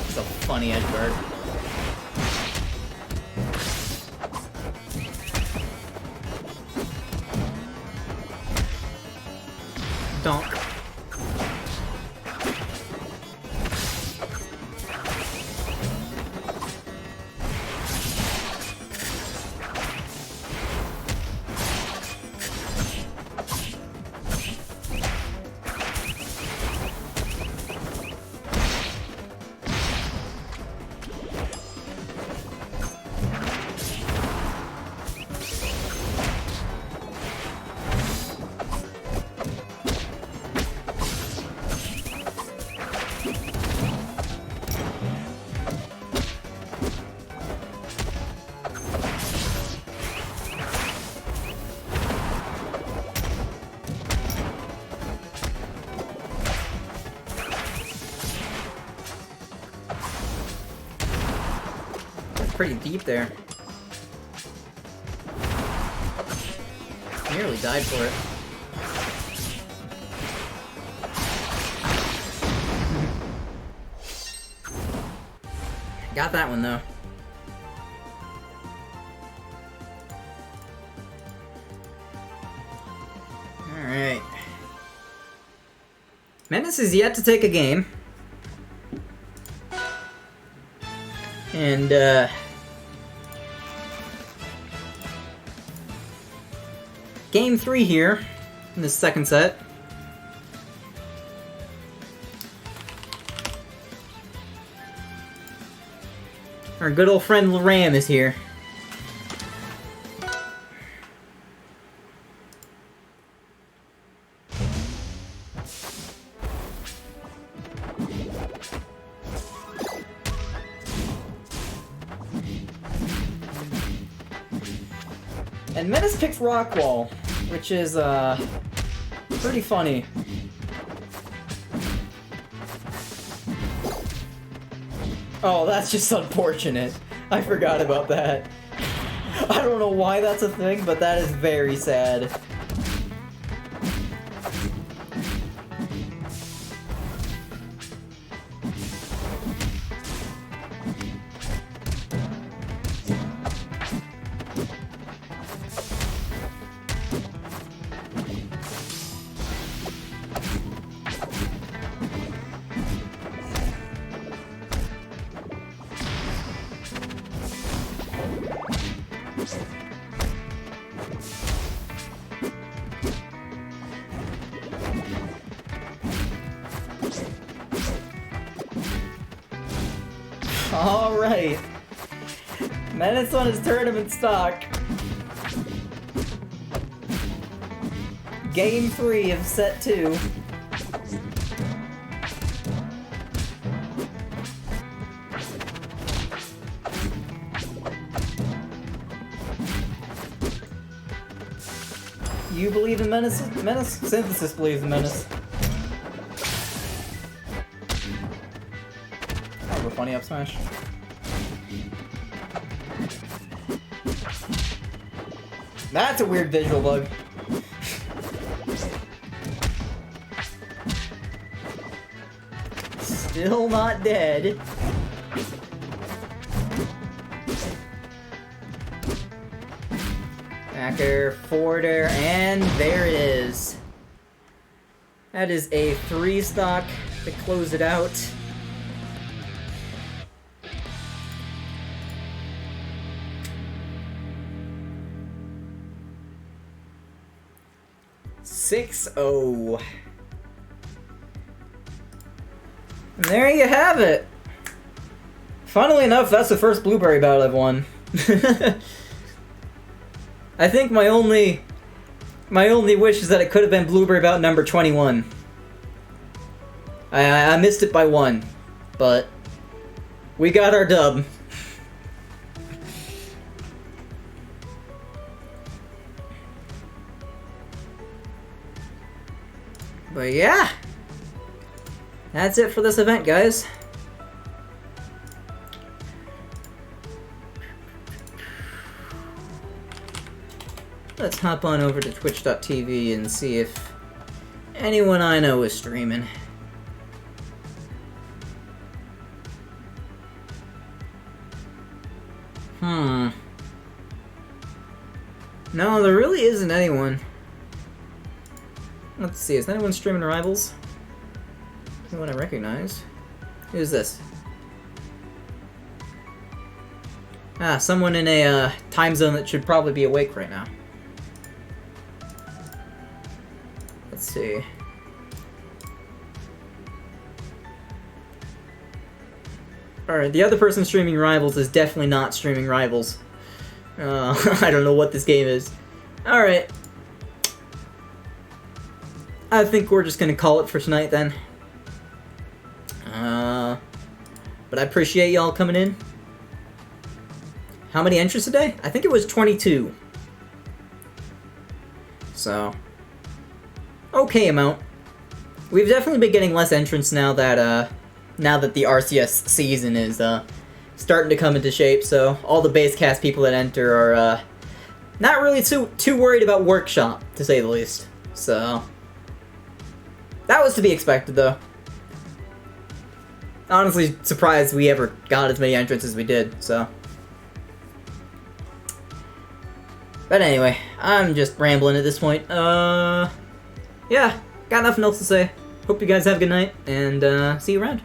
It's a funny edge guard. Donk. pretty deep there. Nearly died for it. Got that one though. Alright. Menace is yet to take a game. And, Game 3 here, in the second set. Our good old friend Ram is here. And Menace picks Rockwall, which is, pretty funny. Oh, that's just unfortunate. I forgot about that. I don't know why that's a thing, but that is very sad. Alright. Menace on his tournament stock. Game 3 of set 2. You believe in Menace? Menace? Synthesis believes in Menace. Funny up smash. That's a weird visual bug. Still not dead. Backer, forwarder, and there it is. That is a 3 stock to close it out. .6-0. And there you have it. Funnily enough, that's the first blueberry bout I've won. I think my only wish is that it could have been blueberry bout number 21. I missed it by 1, but we got our dub. But yeah, that's it for this event, guys. Let's hop on over to twitch.tv and see if anyone I know is streaming. No, there really isn't anyone. Let's see, is anyone streaming Rivals? Anyone I recognize? Who's this? Ah, someone in a time zone that should probably be awake right now. Let's see. Alright, the other person streaming Rivals is definitely not streaming Rivals. I don't know what this game is. Alright. I think we're just gonna call it for tonight then. But I appreciate y'all coming in. How many entries today? I think it was 22. So, okay amount. We've definitely been getting less entrants now that the RCS season is starting to come into shape, so all the base cast people that enter are not really too worried about workshop, to say the least. So that was to be expected, though. Honestly, surprised we ever got as many entrants as we did, so. But anyway, I'm just rambling at this point. Yeah, got nothing else to say. Hope you guys have a good night, and see you around.